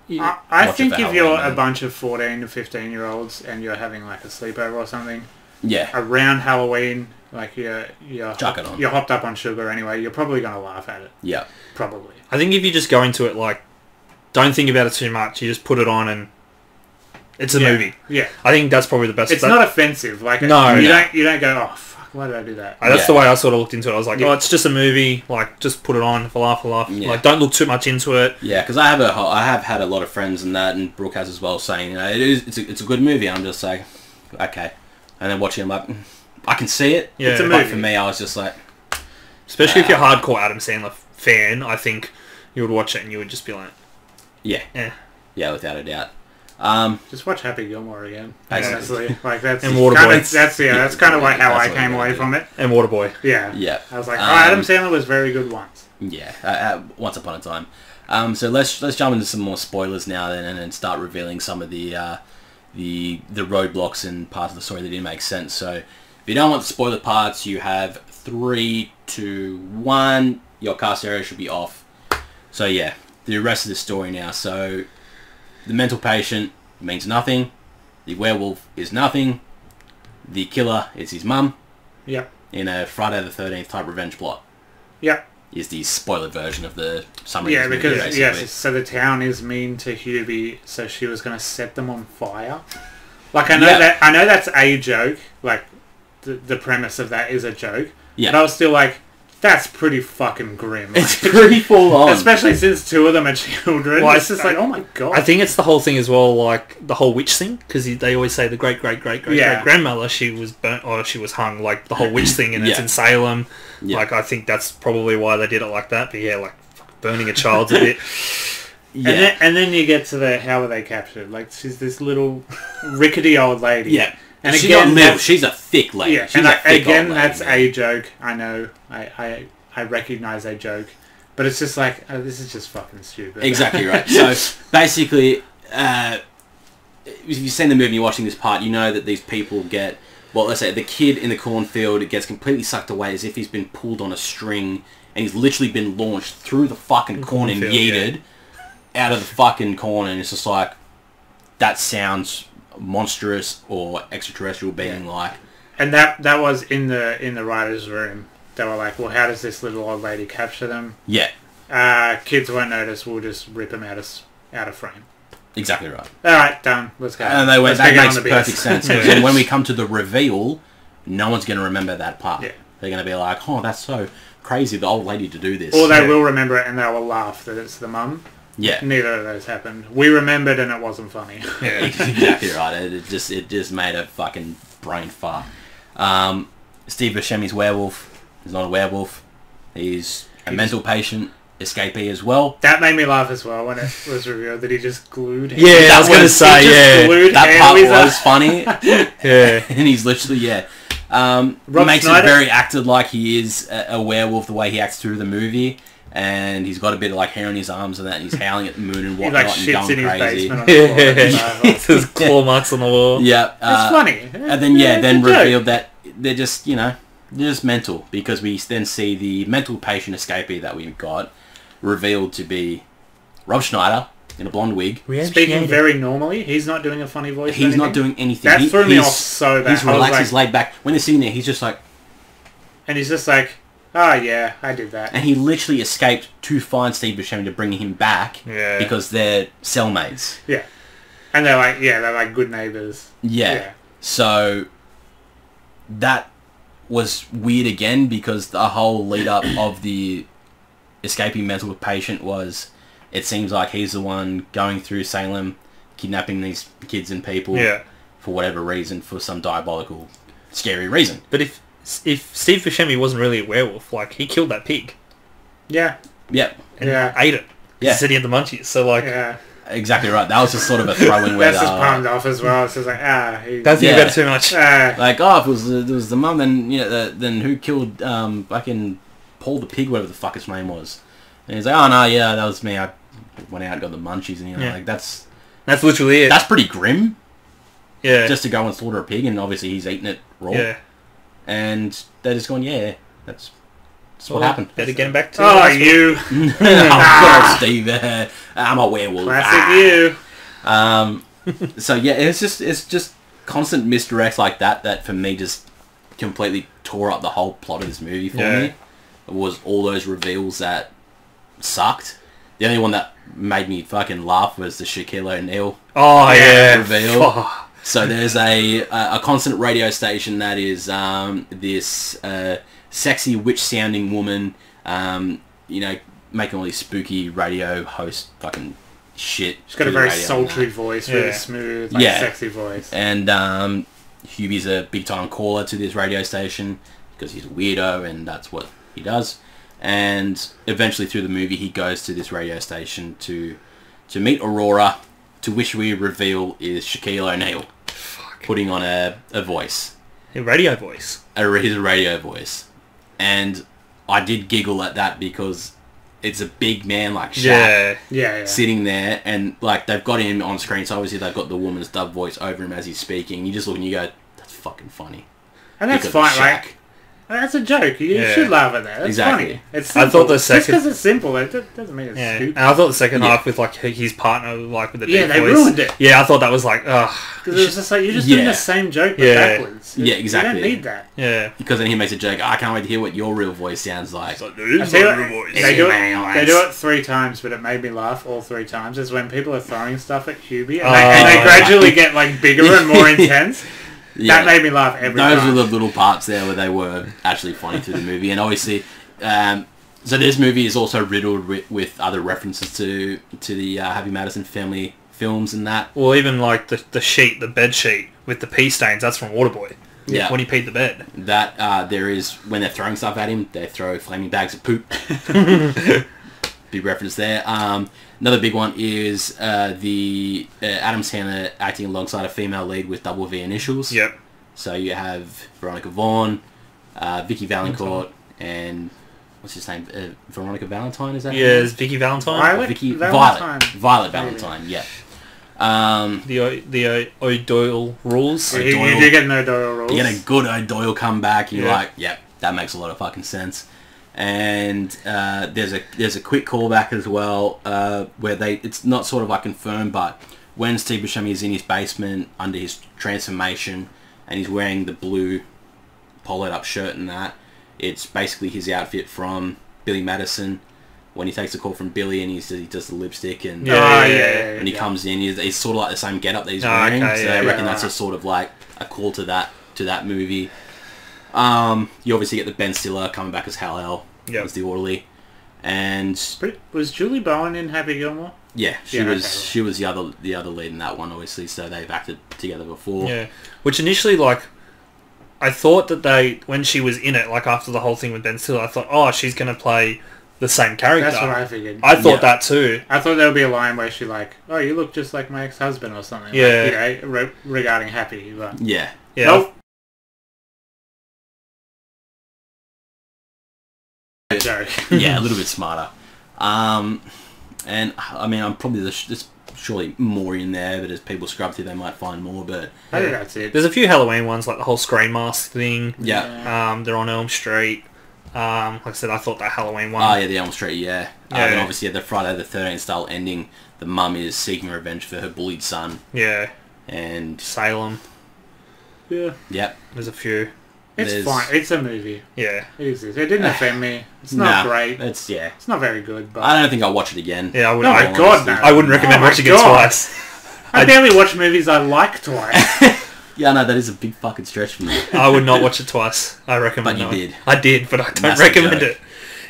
I think if you're a bunch of 14 to 15 year olds and you're having like a sleepover or something, around Halloween, like you're hopped up on sugar anyway, you're probably going to laugh at it. Yeah, probably. I think if you just go into it like, don't think about it too much. You just put it on and it's a movie. Yeah, I think that's probably the best. It's not offensive. Like you don't go, oh fuck, why did I do that? That's the way I sort of looked into it. I was like, oh, it's just a movie. Like, just put it on for laugh. Yeah. Like, don't look too much into it. Yeah, because I have had a lot of friends and that, and Brooke has as well, saying it's a good movie. I'm just like, okay, and then watching, I'm like, I can see it. Yeah, it's a movie. But for me, I was just like, especially if you're a hardcore Adam Sandler fan, I think you would watch it and you would just be like, yeah, without a doubt. Just watch Happy Gilmore again. Basically. Honestly, like that's And Waterboy. That's kind of like how I That's what came it away is, from it. And Waterboy. Yeah. Yeah. I was like, Adam Sandler was very good once. Yeah, once upon a time. So let's jump into some more spoilers now then, and start revealing some of the roadblocks and parts of the story that didn't make sense. So if you don't want the spoiler parts, you have 3, 2, 1. Your cast area should be off. So yeah, the rest of the story now. So the mental patient means nothing. The werewolf is nothing. The killer is his mum. Yep. In a Friday the 13th type revenge plot. Yep. Is the spoiler version of the summary. Yeah, of the movie, because basically. yes, so the town is mean to Hubie, so she was going to set them on fire. Like I know that's a joke. Like the premise of that is a joke. Yeah. But I was still like, that's pretty fucking grim. It's pretty full on. Especially since 2 of them are children. Well, it's just like, oh my god. I think it's the whole thing as well, like the whole witch thing, because they always say the great grandmother, she was burnt or she was hung, like the whole witch thing, and it's in Salem. Yeah. Like I think that's probably why they did it like that. But yeah, like burning a child's a bit. Yeah. And then you get to the how were they captured? Like she's this little rickety old lady. Yeah. And she's again, not little. She's a thick lady. Yeah. She's And a thick again, old lady, that's man. a joke. I know. I recognize a joke, but it's just like this is just fucking stupid. Exactly right. So basically, if you've seen the movie and you're watching this part, you know that these people get, well, let's say the kid in the cornfield gets completely sucked away as if he's been pulled on a string and he's literally been launched through the fucking corn and yeeted out of the fucking corn, and it's just like, that sounds monstrous or extraterrestrial being like. And that was in the writer's room. They were like, well, how does this little old lady capture them? Yeah. Kids won't notice. We'll just rip them out of frame. Exactly right. All right, done. Let's go. And they went, Let's that get makes on the perfect BS. sense. Because then when we come to the reveal, no one's going to remember that part. Yeah. They're going to be like, oh, that's so crazy, the old lady to do this. Or they will remember it and they will laugh that it's the mum. Yeah. Neither of those happened. We remembered and it wasn't funny. Yeah. Exactly right. It just made a fucking brain fart. Steve Buscemi's werewolf is not a werewolf. He's a mental patient, escapee as well. That made me laugh as well when it was revealed that he just glued. Yeah, I was going to say, That part was funny. Yeah. And he's literally, makes Snyder? it very acted like he is a werewolf the way he acts through the movie. And he's got a bit of like hair on his arms and that, and he's howling at the moon and He whatnot like and shits going in his crazy. basement on the floor. There's claw marks on the wall. Yeah. It's funny. And then then it's a joke. revealed that they're just they're just mental, because we then see the mental patient escapee that we've got revealed to be Rob Schneider in a blonde wig. Speaking very normally, he's not doing a funny voice. He's not doing anything. That threw me he's- off so bad. He's I was relaxed, like- he's laid back. When they're sitting there, he's just like, and he's just like, oh yeah, I did that. and he literally escaped to find Steve Buscemi to bring him back because they're cellmates. Yeah. And they're like good neighbours. Yeah. So that was weird again, because the whole lead up of the escaping mental patient was, it seems like he's the one going through Salem, kidnapping these kids and people for whatever reason, for some diabolical, scary reason. But if Steve Buscemi wasn't really a werewolf, like he killed that pig Yeah. Yep. and ate it. Yeah. He said he had the munchies. So like, Yeah. Exactly right. That was just sort of a throw-in where That's just palmed off as well. It's just like, don't think Yeah. about it too much. like, oh, if it was the mum, then then who killed fucking Paul the pig, whatever the fuck his name was? And he's like, oh no, yeah, that was me. I went out and got the munchies, and like that's literally it. That's pretty grim. Yeah. Just to go and slaughter a pig, and obviously he's eating it raw. Yeah. And they're just going, that's what happened. Better get him back to. Oh, you. Oh, God, Steve. I'm a werewolf. Classic you. So yeah, it's just constant misdirects like that for me just completely tore up the whole plot of this movie for me. It was all those reveals that sucked. The only one that made me fucking laugh was the Shaquille O'Neal reveal. Oh. So there's a constant radio station that is this sexy witch-sounding woman, making all these spooky radio host fucking shit. She's got a through the very radio sultry and that. voice, really smooth, sexy voice. And Hubie's a big-time caller to this radio station because he's a weirdo and that's what he does. And eventually through the movie he goes to this radio station to meet Aurora, to which we reveal is Shaquille O'Neal putting on a voice. A radio voice. His radio voice. And I did giggle at that because it's a big man like Shaq sitting there, and like they've got him on screen, so obviously they've got the woman's dub voice over him as he's speaking. You just look and you go, that's fucking funny. And that's fine, like... That's a joke. You should laugh at that. That's funny. It's simple. I thought the second... Just because it's simple, it doesn't mean it's stupid. And I thought the second half with like his partner, like with the deep they voice, ruined it. Yeah, I thought that was like, ugh. Because it was just like, you're just doing the same joke but backwards. Yeah, exactly. You don't need that. Yeah. Because then he makes a joke, I can't wait to hear what your real voice sounds like. It's like, dude, it's not real voice. They do it 3 times, but it made me laugh all 3 times. Is when people are throwing stuff at Hubie, and they gradually get like bigger and more intense. That made me laugh every time. Those were the little parts there where they were actually funny through the movie. And obviously, so this movie is also riddled with other references to the Happy Maddison family films and that. Well, even like the bed sheet with the pee stains, that's from Waterboy. Yeah. When he peed the bed. That, there is, when they're throwing stuff at him, they throw flaming bags of poop. Big reference there. Another big one is the Adam Sandler acting alongside a female lead with double V initials. Yep. So you have Veronica Vaughn, Vicky Valancourt, and what's his name? Veronica Valentine, is that? Yeah, it's Vicky Valentine. Violet Valentine. Yeah. The O'Doyle rules. You do get an O'Doyle rules. You get a good O'Doyle comeback. You're like, yep, that makes a lot of fucking sense. And there's a quick callback as well where it's not sort of like confirmed, but when Steve Buscemi is in his basement under his transformation and he's wearing the blue poloed up shirt and that, it's basically his outfit from Billy Madison when he takes a call from Billy and he does the lipstick and when he comes in, he's sort of like the same getup that he's wearing. So I reckon that's a sort of like a call to that movie. You obviously get the Ben Stiller coming back as Hal as the orderly, and was Julie Bowen in Happy Gilmore? Yeah, she was the other lead in that one, obviously. So they've acted together before. Yeah, which initially, like, I thought that when she was in it, like after the whole thing with Ben Stiller, I thought, oh, she's gonna play the same character. That's what I figured. I thought that too. I thought there would be a line where she like, oh, you look just like my ex-husband or something. Yeah, like, regarding Happy, but yeah. Nope. Yeah, a little bit smarter. And I mean, I'm probably there's surely more in there, but as people scrub through, they might find more. But I think that's it. There's a few Halloween ones, like the whole Scream Mask thing. Yeah. They're on Elm Street. Like I said, I thought that Halloween one. Oh yeah, the Elm Street. Yeah. And obviously, the Friday the 13th style ending, the mum is seeking revenge for her bullied son. Yeah. And Salem. Yeah. Yep. There's a few. It's fine. It's a movie. Yeah. It exists. It didn't offend me. It's not great. It's not very good. But I don't think I'll watch it again. Yeah, I would. Oh my god, no. I wouldn't recommend watching it twice. I barely watch movies I like twice. Yeah, no, that is a big fucking stretch for me. I would not watch it twice. I recommend it. But you did. I did, but I don't That's recommend it.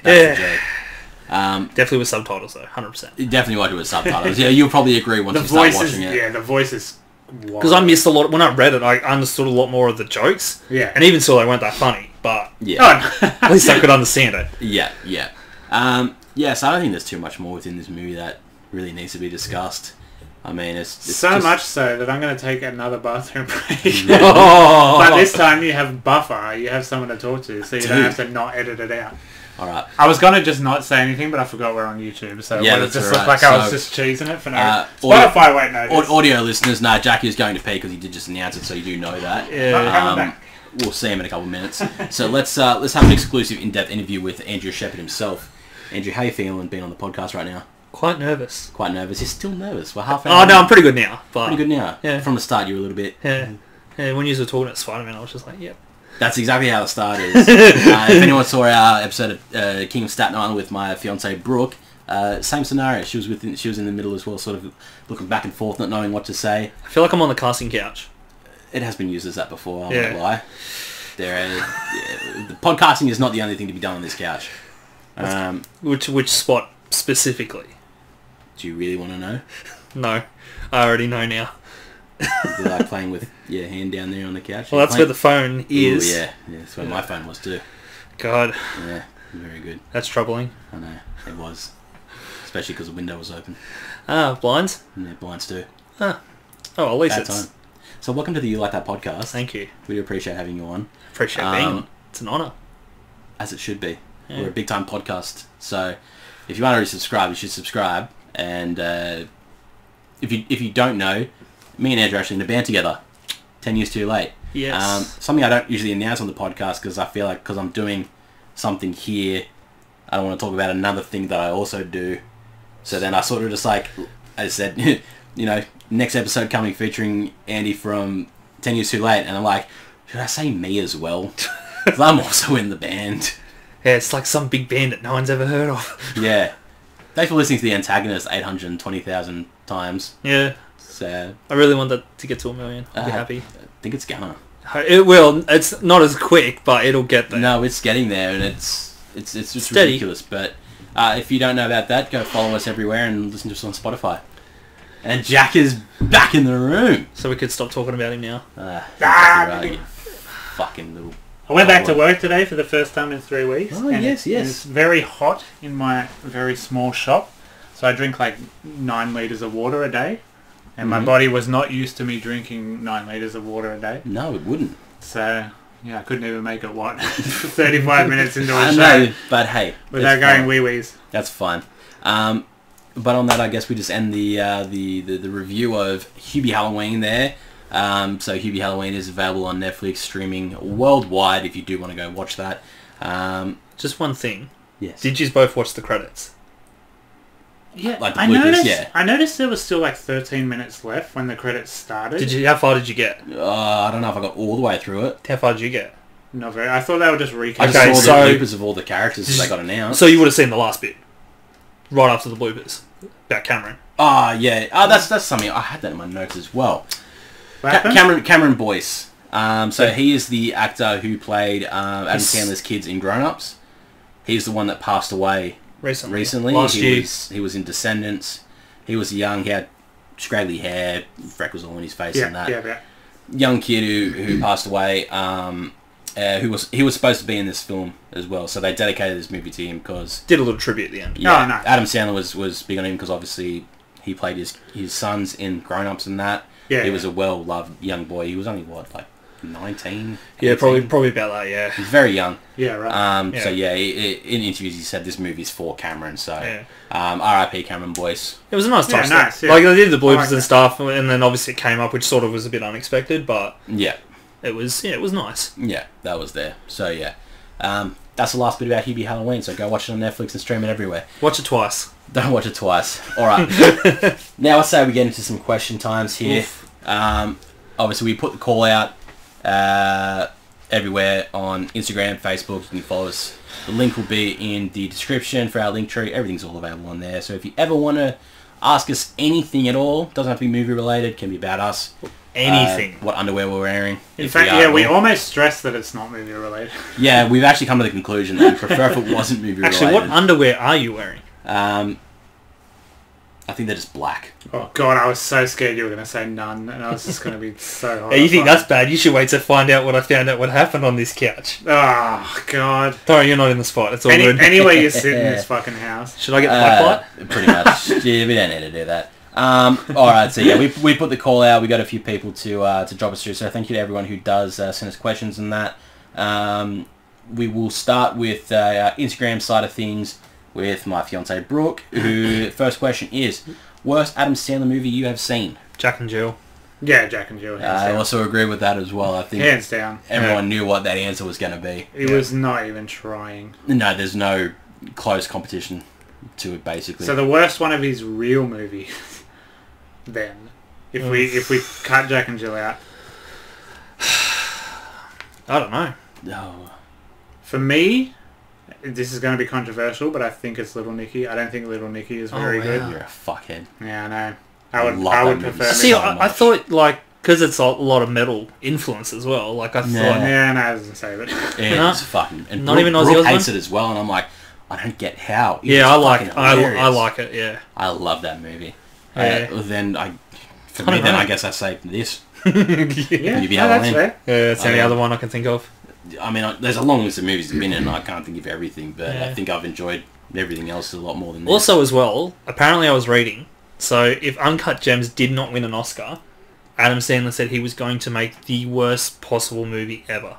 That's the joke. Definitely with subtitles though, 100%. You definitely watch it with subtitles. Yeah, you'll probably agree once you start watching it. Yeah, the voice is... Because I missed a lot. When I read it, I understood a lot more of the jokes. Yeah. And even still, they weren't that funny. But yeah, at least I could understand it. Yeah. So I don't think there's too much more within this movie that really needs to be discussed. I mean, it's so just... much so that I'm going to take another bathroom break. But this time you have buffer. You have someone to talk to, so you don't have to not edit it out. All right. I was going to just not say anything, but I forgot we're on YouTube, so it just looked like I was just cheesing it for no... Spotify won't know. Audio listeners, no, Jackie is going to pee because he did just announce it, so you do know that. Yeah. We'll see him in a couple of minutes. So let's have an exclusive in-depth interview with Andrew Shephard himself. Andrew, how you feeling being on the podcast right now? Quite nervous. Quite nervous. You're still nervous. We're half an hour. Oh, no, I'm pretty good now. But pretty good now. Yeah. From the start, you were a little bit... Yeah. When you were talking about Spider-Man, I was just like, yep. That's exactly how the start is. If anyone saw our episode of King of Staten Island with my fiancée Brooke, same scenario. She was in the middle as well, sort of looking back and forth, not knowing what to say. I feel like I'm on the casting couch. It has been used as that before. I won't lie. The podcasting is not the only thing to be done on this couch. Which spot specifically? Do you really want to know? No, I already know now. You like playing with your hand down there on the couch? Well, that's where the phone is. Ooh, yeah, that's where my phone was too. God. Yeah, very good. That's troubling. I know, it was. Especially because the window was open. Ah, blinds? Yeah, blinds too. Oh, at least Bad it's... time. So welcome to the You Like That podcast. Thank you. We do appreciate having you on. Appreciate being on. It's an honour. As it should be. Yeah. We're a big time podcast. So if you aren't already subscribed, you should subscribe. And if you don't know, me and Andrew are actually in a band together. 10 years too late. Yes. Something I don't usually announce on the podcast because I feel like because I'm doing something here, I don't want to talk about another thing that I also do. So then I sort of just like, I said, you know, next episode coming featuring Andy from 10 Years Too Late. And I'm like, should I say me as well? Because I'm also in the band. Yeah, it's like some big band that no one's ever heard of. Yeah. Thanks for listening to The Antagonist 820,000 times. Yeah. So I really want that to get to 1 million. I'll be happy. I think it's gonna. It will. It's not as quick, but it'll get there. No, it's getting there, and it's just Steady. ridiculous. But if you don't know about that, go follow us everywhere and listen to us on Spotify. And Jack is back in the room. So we could stop talking about him now. Exactly right, you fucking little... I went back to work today for the first time in 3 weeks. Oh, and yes. It's very hot in my very small shop. So I drink like 9 litres of water a day. And my body was not used to me drinking 9 litres of water a day. No, it wouldn't. So, yeah, I couldn't even make it, 35 minutes into a I show. know, but hey. Without going wee-wees. That's fine. But on that, I guess we just end the review of Hubie Halloween there. So Hubie Halloween is available on Netflix, streaming worldwide if you do want to go watch that. Just one thing. Yes. Did you both watch the credits? Yeah, Like the I bloopers, noticed. yeah. I noticed there was still like 13 minutes left when the credits started. How far did you get? I don't know if I got all the way through it. How far did you get? Not very. I thought they were just recapping. I Okay, just so- saw the bloopers of all the characters that got announced. So you would have seen the last bit. Right after the bloopers. About Cameron. Yeah. That's something. I had that in my notes as well. What happened? Cameron Boyce. So he is the actor who played Adam Sandler's kids in Grown Ups. He's the one that passed away recently. Last year. He was in Descendants. He was young. He had scraggly hair, freckles all in his face, and that. Yeah. Young kid who passed away. He was supposed to be in this film as well, so they dedicated this movie to him because Did a little tribute at the end. yeah, Oh, nice. Adam Sandler was big on him because obviously he played his sons in Grown Ups and that. Yeah, He was a well-loved young boy. He was only, what, like 19? Yeah, 18? probably about that, yeah. He's very young. Yeah, right. Yeah. So yeah, in interviews he said this movie's for Cameron. So Yeah. R.I.P. Cameron Boyce. It was a nice touch. nice, though. yeah. Like, they did the I bloopers like and that. stuff, and then obviously it came up, which sort of was a bit unexpected, but Yeah, it was nice. yeah, that was there. So yeah, that's the last bit about Hubie Halloween. So go watch it on Netflix and stream it everywhere. Watch it twice. Don't watch it twice. All right. Now I say we get into some question times here. Obviously, we put the call out everywhere on Instagram, Facebook. You can follow us. The link will be in the description for our link tree. Everything's all available on there. So if you ever want to ask us anything at all, doesn't have to be movie related. Can be about us. Anything. What underwear we're wearing. In if fact, are at we all. almost stressed that it's not movie related. Yeah, we've actually come to the conclusion that we prefer if it wasn't movie related. Actually, what underwear are you wearing? I think they're just black. Oh god, I was so scared you were going to say none, and I was just going to be so hard. Yeah, you think that's bad? You should wait to find out what I found out what happened on this couch. Oh god. Don't worry, you're not in the spot. It's all good. Anyway, you sit in this fucking house. Should I get the black light? Pretty much. Yeah, we don't need to do that. Alright, so yeah, we put the call out. We got a few people to drop us through. So thank you to everyone who does send us questions and that. We will start with our Instagram side of things with my fiance Brooke, who first question is, worst Adam Sandler movie you have seen? Jack and Jill. Yeah, Jack and Jill. Hands I down. also agree with that as well. I think Hands down. everyone knew what that answer was going to be. He was not even trying. No, there's no close competition to it, basically. So the worst one of his real movies, then, if we cut Jack and Jill out, I don't know. Oh. for me, this is going to be controversial, but I think it's Little Nicky. I don't think Little Nicky is very wow. good. You're a fuckhead. Yeah, I know. I would Love that prefer. movie. See, so I much. thought, like, because it's a lot of metal influence as well, like, I thought... Yeah, no, it doesn't save it. Yeah, it's fucking... And Not Brooke, even Ozzy Brooke Osbourne? hates it as well, and I'm like, I don't get how. It's Yeah, I like fucking it. I hilarious. like it, yeah. I love that movie. Yeah. Then I guess I say this. Yeah, Hubie no, that's Halloween. fair. Yeah, that's the only Okay. other one I can think of. I mean, there's a long list of movies that have been in, and I can't think of everything, but Yeah. I think I've enjoyed everything else a lot more than this. Also, as well, apparently I was reading, So if Uncut Gems did not win an Oscar, Adam Sandler said he was going to make the worst possible movie ever.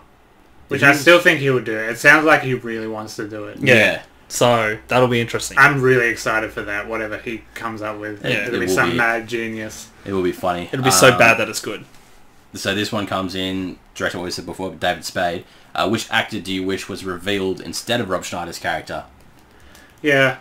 Which I still think he would do. It sounds like he really wants to do it. Yeah. So that'll be interesting. I'm really excited for that, whatever he comes up with. Yeah, It'll be some mad genius. It will be funny. It'll be so bad that it's good. So this one comes in, director what we said before, David Spade. Which actor do you wish was revealed instead of Rob Schneider's character? Yeah.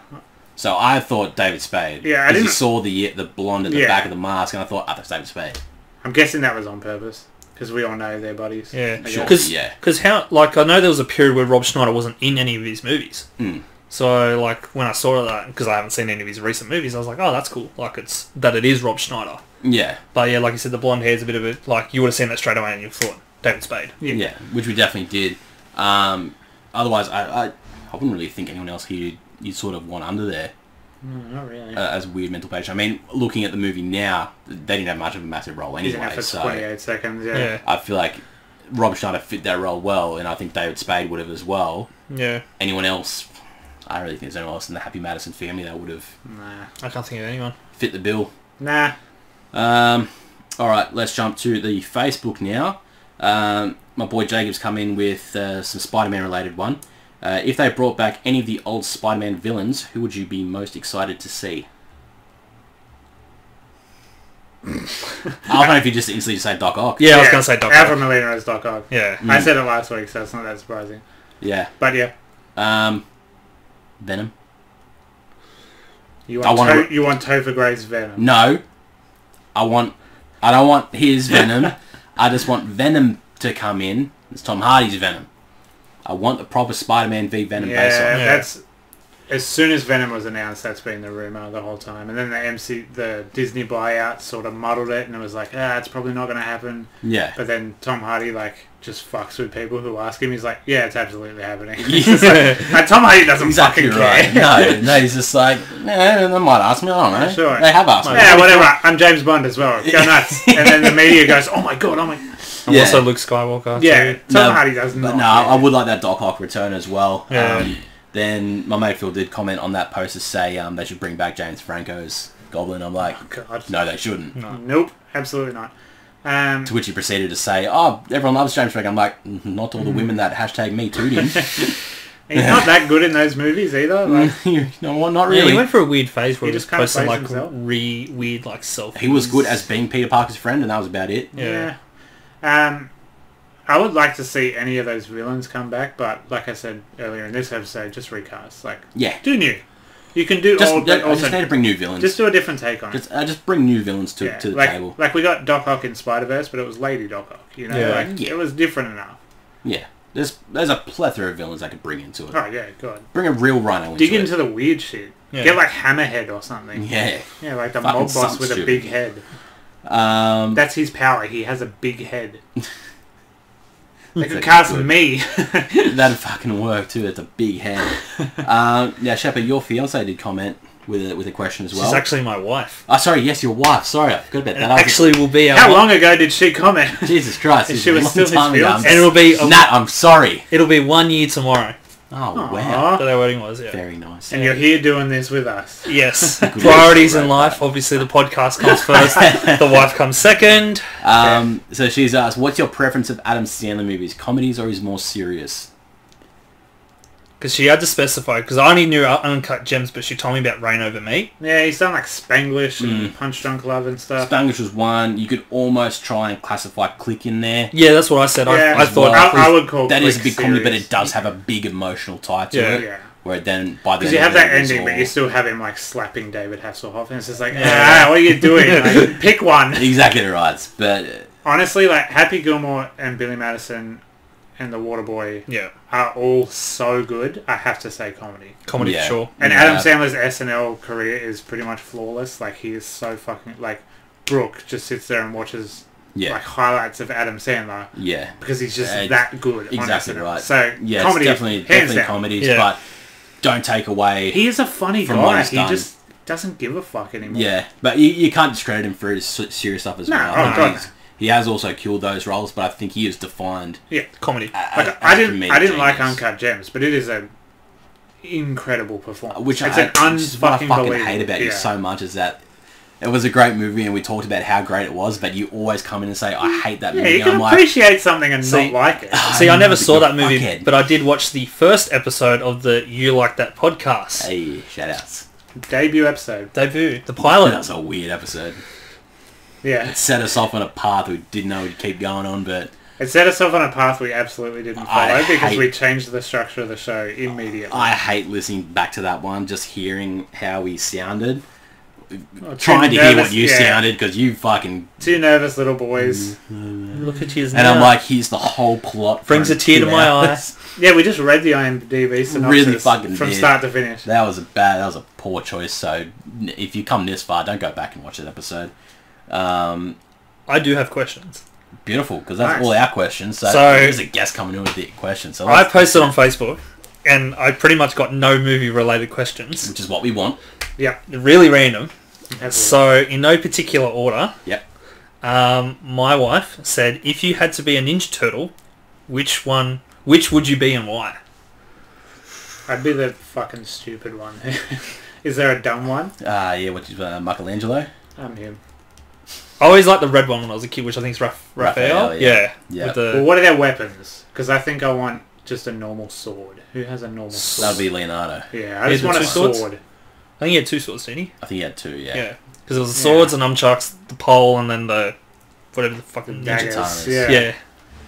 So I thought David Spade. Yeah, I because didn't... you saw the blonde at the back of the mask, and I thought, that's David Spade. I'm guessing that was on purpose, because we all know they're buddies. Yeah, sure. Because how, like, I know there was a period where Rob Schneider wasn't in any of his movies. Mm. So, like, when I saw that, because I haven't seen any of his recent movies, I was like, oh, that's cool. Like, it's that it is Rob Schneider. Yeah. But yeah, like you said, the blonde hair's a bit of a, like, you would have seen that straight away and you thought, David Spade. Yeah, which we definitely did. Otherwise, I wouldn't really think anyone else here you'd sort of want under there. Not really. As a weird mental patient. I mean, looking at the movie now, they didn't have much of a massive role anyway. For 28 seconds, yeah. I feel like Rob Schneider fit that role well, and I think David Spade would have as well. Yeah. Anyone else? I don't really think there's anyone else in the Happy Maddison family that would have I can't think of anyone. fit the bill. Nah. Alright, let's jump to the Facebook now. My boy Jacob's come in with some Spider-Man related one. If they brought back any of the old Spider-Man villains, who would you be most excited to see? I don't know if you just instantly say Doc Ock. Yeah, I was going to say Doc Ock. Alfred Molina is Doc Ock. Yeah. I said it last week, so it's not that surprising. Yeah. But yeah. Venom. You want Topher Grace's Venom? No. I don't want his Venom. I just want Venom to come in. It's Tom Hardy's Venom. I want the proper Spider-Man v Venom face off. That's... As soon as Venom was announced, that's been the rumour the whole time. And then the Disney buyout sort of muddled it, and it was like, it's probably not going to happen. Yeah. But then Tom Hardy, like, just fucks with people who ask him. He's like, yeah, it's absolutely happening. And Tom Hardy doesn't fucking care. No, he's just like, they might ask me, I don't know. Sure. They have asked me. Yeah, whatever. I'm James Bond as well. Go nuts. And then the media goes, oh my god, And also Luke Skywalker. Yeah, Tom Hardy does not. No, I would like that Doc Ock return as well. Yeah. Then my mate Phil did comment on that post to say they should bring back James Franco's Goblin. I'm like, no, they shouldn't. No. Nope, absolutely not. To which he proceeded to say, everyone loves James Franco. I'm like, not all the women that hashtag me too'd him. He's not that good in those movies either. Like, no, not really. Yeah, he went for a weird phase where he was just kind of posting like himself. weird like selfies. He was good as being Peter Parker's friend, and that was about it. Yeah. I would like to see any of those villains come back, but like I said earlier in this episode, just recast. Like, do new. You can do old, but I also just need to bring new villains. just do a different take on it. Just bring new villains to the table. Like we got Doc Ock in Spider-Verse, but it was Lady Doc Ock. You know, it was different enough. Yeah. There's a plethora of villains I could bring into it. Oh yeah, good. Bring a real Rhino into Dig it. into the weird shit. Yeah. Get like Hammerhead or something. Yeah. Yeah, like the Fucking mob boss with something a big head. That's his power. He has a big head. They could cast me. That'd fucking work too. It's a big head. Now, Shepherd, your fiance did comment with a question as well. She's actually my wife. Oh, sorry. Yes, your wife. Sorry, I forgot about that. Actually, will be our... How long ago did she comment? Jesus Christ. She was still his fiance. And it'll be... Nat, I'm sorry. It'll be 1 year tomorrow. Oh, Aww. wow. That our wedding was, yeah. Very nice. And you're here doing this with us. Yes. Priorities in life. Obviously, the podcast comes first. The wife comes second. So she's asked, what's your preference of Adam Sandler movies? Comedies or is more serious? Because she had to specify, because I only knew Uncut Gems, but she told me about Rain Over Me. Yeah, he's done like Spanglish and Punch Drunk Love and stuff. Spanglish was one. You could almost try and classify Click in there. Yeah, that's what I said. Yeah, I thought... I would call that Click is a big comedy, but serious. it does have a big emotional tie to it. Yeah. Where then, by the Because end you have of it, that it's ending, all- but you still have him like slapping David Hasselhoff, and it's just like, what are you doing? Like, pick one. Exactly right. But Honestly, like Happy Gilmore and Billy Madison and The Waterboy are all so good. I have to say comedy. Comedy, Yeah. for sure. And Adam Sandler's SNL career is pretty much flawless. Like, he is so fucking... Like, Brooke just sits there and watches like highlights of Adam Sandler. Yeah. Because he's just that good Exactly on SNL. right. So, yeah, comedy, it's definitely down. comedies, Yeah. but don't take away... He is a funny from what guy. he's He done. just doesn't give a fuck anymore. Yeah, but you can't discredit him for his serious stuff as No, well. oh, God, He's- He has also killed those roles, but I think he is defined. Yeah, comedy. Like, I didn't like Uncut Gems, but it is a incredible performance. Which it's I an just what I unfucking fucking believable. hate about you so much is that It was a great movie, and we talked about how great it was. But you always come in and say, "I hate that movie." Yeah, you can appreciate something and not like it. See, I never saw that movie, but I did watch the first episode of the You Like That podcast. Hey, shout outs. Debut episode. The pilot. That was a weird episode. Yeah. It set us off on a path we didn't know we'd keep going on, but... It set us off on a path we absolutely didn't follow because we changed the structure of the show immediately. I hate listening back to that one, just hearing how we sounded. Trying to hear what you sounded, because you fucking... Two nervous little boys. Look at you now. And I'm like, here's the whole plot. Brings a tear to my eye. Yeah, we just read the IMDb synopsis really fucking from start to finish. That was a poor choice, so if you come this far, don't go back and watch that episode. I do have questions. Beautiful, because that's all our questions. So there's a guest coming in with the questions. So I posted on Facebook, and I pretty much got no movie-related questions. Which is what we want. Yeah. Really random. Absolutely. So, in no particular order, yep. My wife said, if you had to be a Ninja Turtle, which would you be and why? I'd be the fucking stupid one. Is there a dumb one? Yeah, which is Michelangelo. I'm him. I always liked the red one when I was a kid, which I think is Raphael. Yeah. Well, what are their weapons? Because I think I want just a normal sword. Who has a normal sword? That would be Leonardo. Yeah, I just want a sword. I think he had two swords, didn't he? I think he had two, yeah. Yeah. Because it was the swords and nunchucks, the pole, and then the... whatever the fucking... Ninja Titanis. Yeah.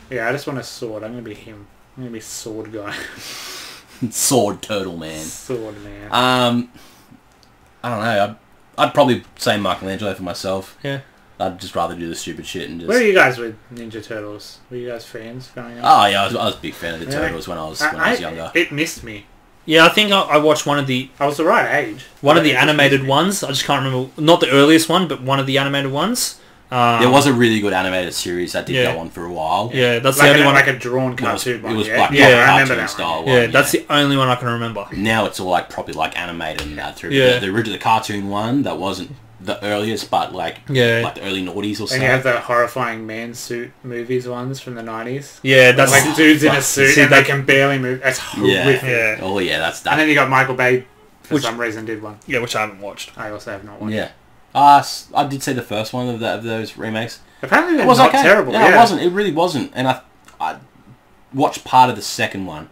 Yeah, I just want a sword. I'm going to be him. I'm going to be sword guy. Sword turtle man. Sword man. I don't know. I'd probably say Michelangelo for myself. Yeah. I'd just rather do the stupid shit and just... Where are you guys with Ninja Turtles? Were you guys fans growing up? Oh yeah, I was a big fan of the Turtles when I was younger. It missed me. Yeah, I think I watched one of the... I was the right age. One of the animated ones. I just can't remember... Not the earliest one, but one of the animated ones. There was a really good animated series that did go on for a while. Yeah, that's like the only one... Like a drawn cartoon one. It was like I remember that style one. Yeah, that's the only one I can remember. Now it's all like properly like animated and that through. The original cartoon one that wasn't the earliest, but like the early noughties or something. And you have the horrifying man suit movies ones from the 90s. Yeah, that's like dudes in a suit and they can barely move. That's horrific. Yeah. Oh yeah, that's that. And then you got Michael Bay for some reason did one. Yeah, which I haven't watched. I also have not watched. Yeah. I did see the first one of those remakes. Apparently it was not terrible. Yeah, it wasn't. It really wasn't. And I watched part of the second one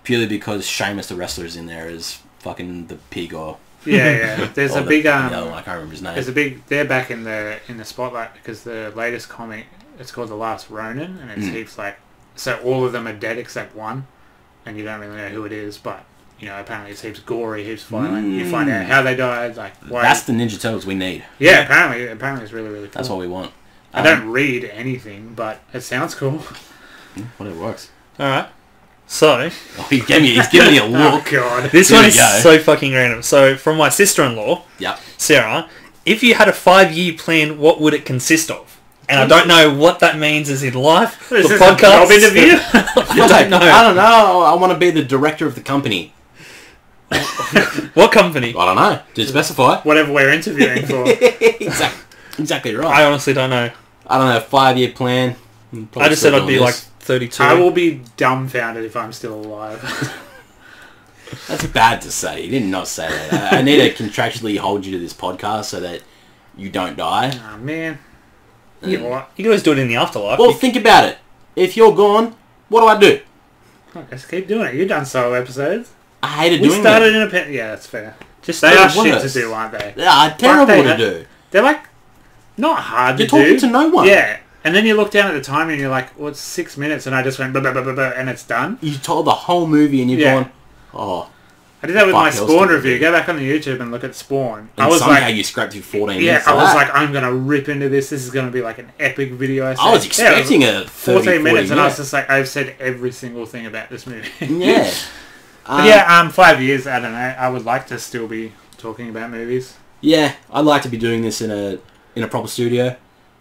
purely because Sheamus the wrestler is in there as fucking the pig or... Yeah. There's a big... I can't remember his name. There's a big... They're back in the spotlight because the latest comic, it's called The Last Ronin, and it's heaps like... So all of them are dead except one, and you don't really know who it is, but... You know, apparently it's heaps gory, heaps violent. You find out how they died, like why. That's the Ninja Turtles we need. Yeah, apparently it's really, really cool. That's what we want. I don't read anything, but it sounds cool. Whatever works. Alright. So... he's giving me a look. Oh, God. This one is so fucking random. So, from my sister-in-law, Sarah, if you had a 5-year plan, what would it consist of? And I don't know what that means as in life. Is the this a job interview? I don't know. I don't know. I want to be the director of the company. What company? I don't know. Did it specify? Whatever we're interviewing for. Exactly right. I honestly don't know. I don't know. 5-year plan. I just said I'd be like 32. I will be dumbfounded if I'm still alive. That's bad to say. You did not say that. I need to contractually hold you to this podcast so that you don't die. Oh, man. You know what? You can always do it in the afterlife. Well, think about it. If you're gone, what do I do? Just keep doing it. You've done solo episodes. I hated doing that. We started in a... Yeah, that's fair. They are shit to do, aren't they? Yeah, terrible to do. They're like... Not hard to do. You're talking to no one. Yeah. And then you look down at the timer and you're like, well, it's 6 minutes, and I just went blah, blah, blah, blah, blah, and it's done. You told the whole movie and you've gone, oh... I did that with my Spawn review. Go back on the YouTube and look at Spawn. And I was somehow you scrapped through 14 minutes. Yeah, I was like, I'm going to rip into this. This is going to be like an epic video. I was expecting a 14 minutes, and I was just like, I've said every single thing about this movie. Yeah. But 5 years, I don't know. I would like to still be talking about movies. Yeah, I'd like to be doing this in a proper studio.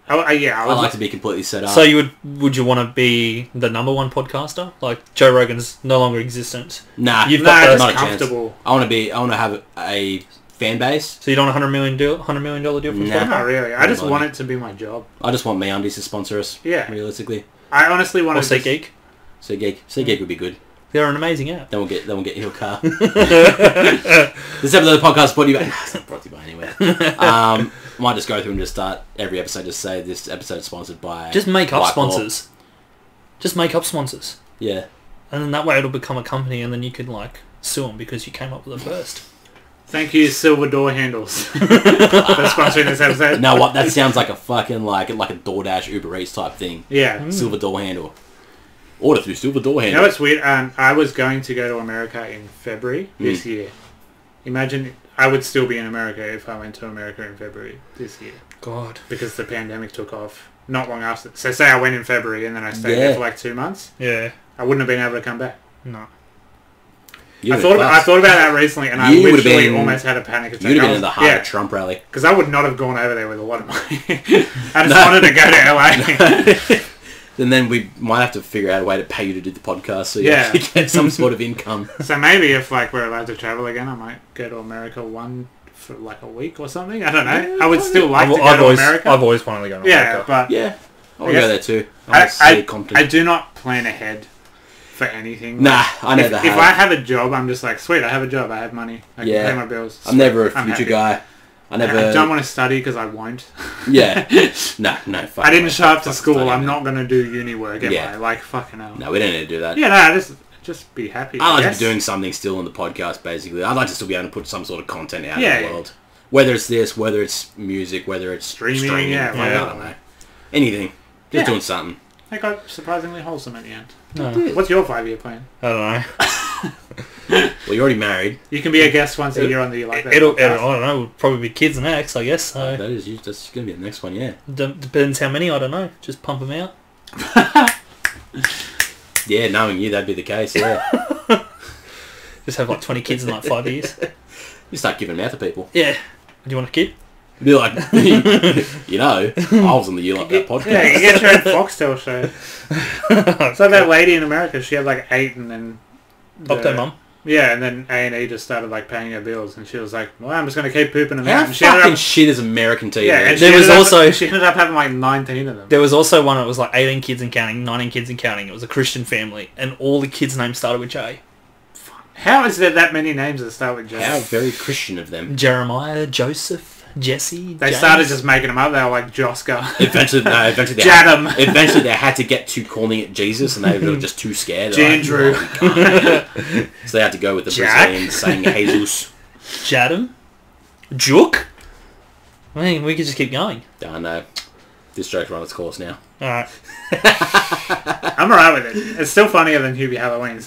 I'd like to be completely set up. So would you want to be the #1 podcaster? Like Joe Rogan's no longer existent. Nah, you've got not comfortable. I want to have a fan base. So you don't want $100 million deal from Spotify? Not really. I just want it to be my job. I just want MeUndies to sponsor us. Yeah, realistically. I honestly want to. SeatGeek. SeatGeek would be good. They're an amazing app. Then we'll get your car. This episode of the podcast brought to you by... It's not brought to you by anywhere. Might just go through and just start every episode. Just say this episode is sponsored by. Just make up White sponsors. Just make up sponsors. Yeah. And then that way it'll become a company, and then you could like sue them because you came up with it first. Thank you, Silver Door Handles, for sponsoring this episode. Now what? That sounds like a fucking like a DoorDash Uber Eats type thing. Yeah. Silver Door Handle. Order through Silver Door Handle. You know what's weird? I was going to go to America in February this year. Imagine I would still be in America if I went to America in February this year. God. Because the pandemic took off not long after. So say I went in February and then I stayed there for like 2 months. Yeah. I wouldn't have been able to come back. No. I thought about that recently, and I literally almost had a panic attack. You'd have been in the heart of Trump rally. Because I would not have gone over there with a lot of money. I just wanted to go to LA. And then we might have to figure out a way to pay you to do the podcast so you actually get some sort of income. So maybe if like we're allowed to travel again, I might go to America for like a week or something. I don't know. I would still like to go to America. I've always wanted to go to America. Yeah, but yeah, I'll go there too. I do not plan ahead for anything. Nah, I never have. If I have a job, I'm just like, sweet, I have a job, I have money, I can pay my bills. I'm never a future guy. I don't want to study because I won't. Yeah. No, fuck. I didn't show up to school. I'm not going to do uni work, am I? Like, fucking hell. No, we don't need to do that. Yeah, no, just be happy. I like to be doing something still on the podcast, basically. I'd like to still be able to put some sort of content out in the world. Whether it's this, whether it's music, whether it's streaming. I don't know. Anything. Just doing something. It got surprisingly wholesome at the end. No. What's your 5-year plan? I don't know. Well, you're already married. You can be a guest once a year on the like that. It'll I don't know. It'll probably be kids next, I guess. So. That's going to be the next one, yeah. Depends how many. I don't know. Just pump them out. Yeah, knowing you, that'd be the case. Yeah. Just have like 20 kids in like 5 years. You start giving them out to people. Yeah. Do you want a kid? Be like, you know, I was on the You Like That podcast. Yeah, you get your own Foxtel show. So that lady in America, she had like 8 and then... Popped her mum. Yeah, and then A&E just started like paying her bills and she was like, well, I'm just going to keep pooping them out. How fucking shit is American TV? Yeah, and she ended up having like 19 of them. There was also one that was like 18 kids and counting, 19 kids and counting. It was a Christian family and all the kids' names started with J. How is there that many names that start with J? How very Christian of them. Jeremiah, Joseph, Jesse, They James. started just making them up. They were like Joska. Eventually they had to get to calling it Jesus, and they were just too scared. Jandrew. Like, so they had to go with the Brazilians saying Jesus. Jadam, Juk. I mean, we could just keep going. I know. This joke's run its course now. All right. I'm alright with it. It's still funnier than Hubie Halloween.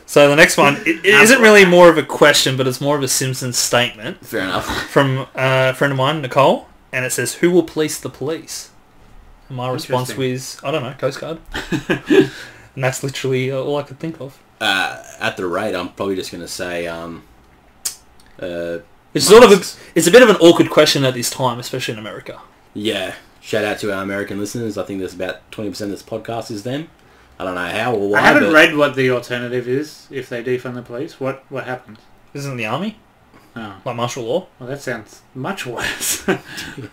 So the next one, it isn't really more of a question, but it's more of a Simpsons statement. Fair enough. From a friend of mine, Nicole, and it says, "Who will police the police?" And my response was, I don't know, Coast Guard. And that's literally all I could think of. At the rate, I'm probably just going to say... it's a bit of an awkward question at this time, especially in America. Yeah. Shout out to our American listeners. I think there's about 20% of this podcast is them. I don't know how or why. I haven't read what the alternative is if they defund the police. What happens? Isn't it the army? Oh. Like martial law? Well, that sounds much worse.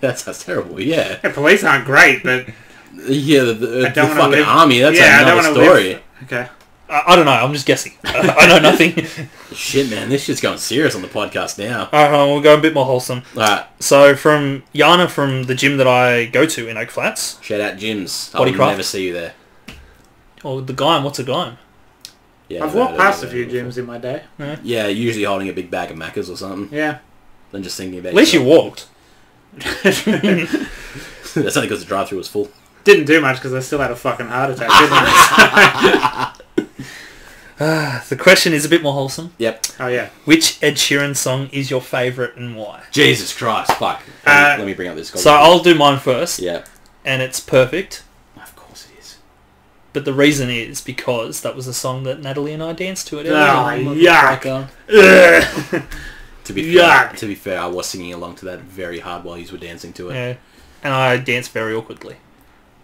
That sounds terrible, yeah. Police aren't great, but... Yeah, the fucking army, that's another story. Okay. I don't know, I'm just guessing. I know nothing. Shit, man, this shit's going serious on the podcast now. Alright, we'll go a bit more wholesome. Alright. So, from Yana from the gym that I go to in Oak Flats. Shout out gyms. Bodycraft. I'll never see you there. Oh, the Gym, what's a Gym? Yeah, I've walked past a few gyms in my day. Yeah, usually holding a big bag of Maccas or something. Yeah. Then just thinking about At least you walked. That's only because the drive-thru was full. Didn't do much because I still had a fucking heart attack, didn't I? The question is a bit more wholesome. Yep. Oh, yeah. Which Ed Sheeran song is your favourite and why? Jesus Christ, fuck. Let me bring up this. So I'll do mine first. Yeah. And it's Perfect. Of course it is. But the reason is because that was a song that Natalie and I danced to at yuck. To be fair, I was singing along to that very hard while you were dancing to it. Yeah. And I danced very awkwardly.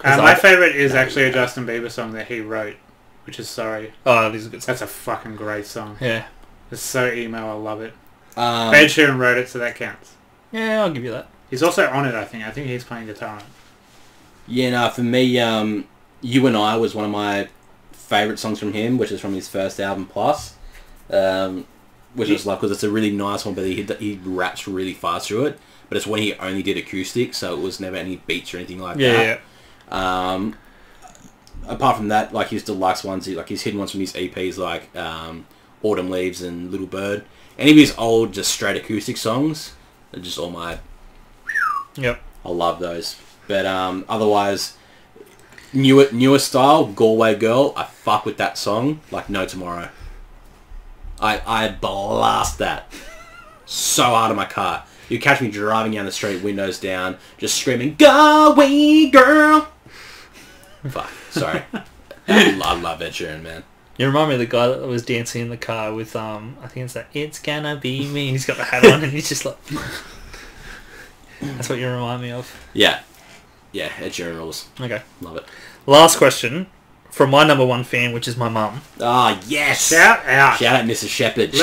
My favourite is actually a Justin Bieber song that he wrote, which is Sorry. Oh, this is a good song. That's a fucking great song. Yeah. It's so emo, I love it. Ed Sheeran wrote it, so that counts. Yeah, I'll give you that. He's also on it, I think. I think he's playing guitar on it. Yeah, no, for me, You and I was one of my favourite songs from him, which is from his first album, Plus. which I just love because it's a really nice one, but he raps really fast through it. But it's when he only did acoustic, so it was never any beats or anything like that. Yeah. Apart from that, like his deluxe ones, like his hidden ones from his EPs, like Autumn Leaves and Little Bird. Any of his old, just straight acoustic songs are just all my... Yep. I love those. But otherwise, newer style, Galway Girl, I fuck with that song like no tomorrow. I blast that so hard in my car. You catch me driving down the street, windows down, just screaming, Galway Girl! Fuck, sorry. I love Ed Sheeran, man. You remind me of the guy that was dancing in the car with, I think it's that, It's Gonna Be Me. He's got the hat on and he's just like... That's what you remind me of. Yeah. Yeah, Ed Sheeran rules. Okay. Love it. Last question from my number one fan, which is my mum. Ah, yes! Shout out, Mrs. Shepherd.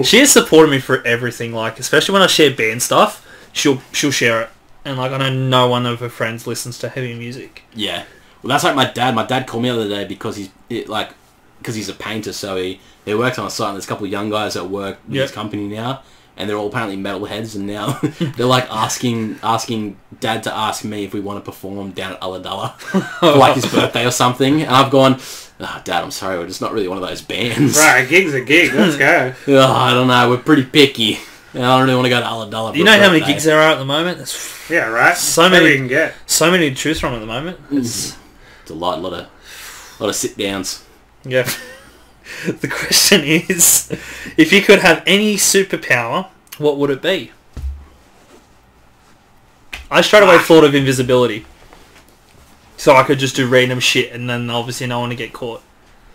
She has supported me for everything, like, especially when I share band stuff, she'll share it. And, like, I know no one of her friends listens to heavy music. Yeah. Well, that's like my dad. My dad called me the other day because he's a painter, so he works on a site, and there's a couple of young guys that work with his company now, and they're all apparently metalheads, and now they're like asking Dad to ask me if we want to perform down at Ulladulla for like his birthday or something, and I've gone, oh, Dad, I'm sorry, we're just not really one of those bands. Right, a gig's a gig, let's go. Oh, I don't know, we're pretty picky. I don't really want to go to Ulladulla. You know how many gigs there are at the moment? Yeah, right. So many you can get. So many to choose from at the moment. It's a lot of sit downs. Yeah. The question is, if you could have any superpower, what would it be? I straight away thought of invisibility. So I could just do random shit and then obviously no one to get caught.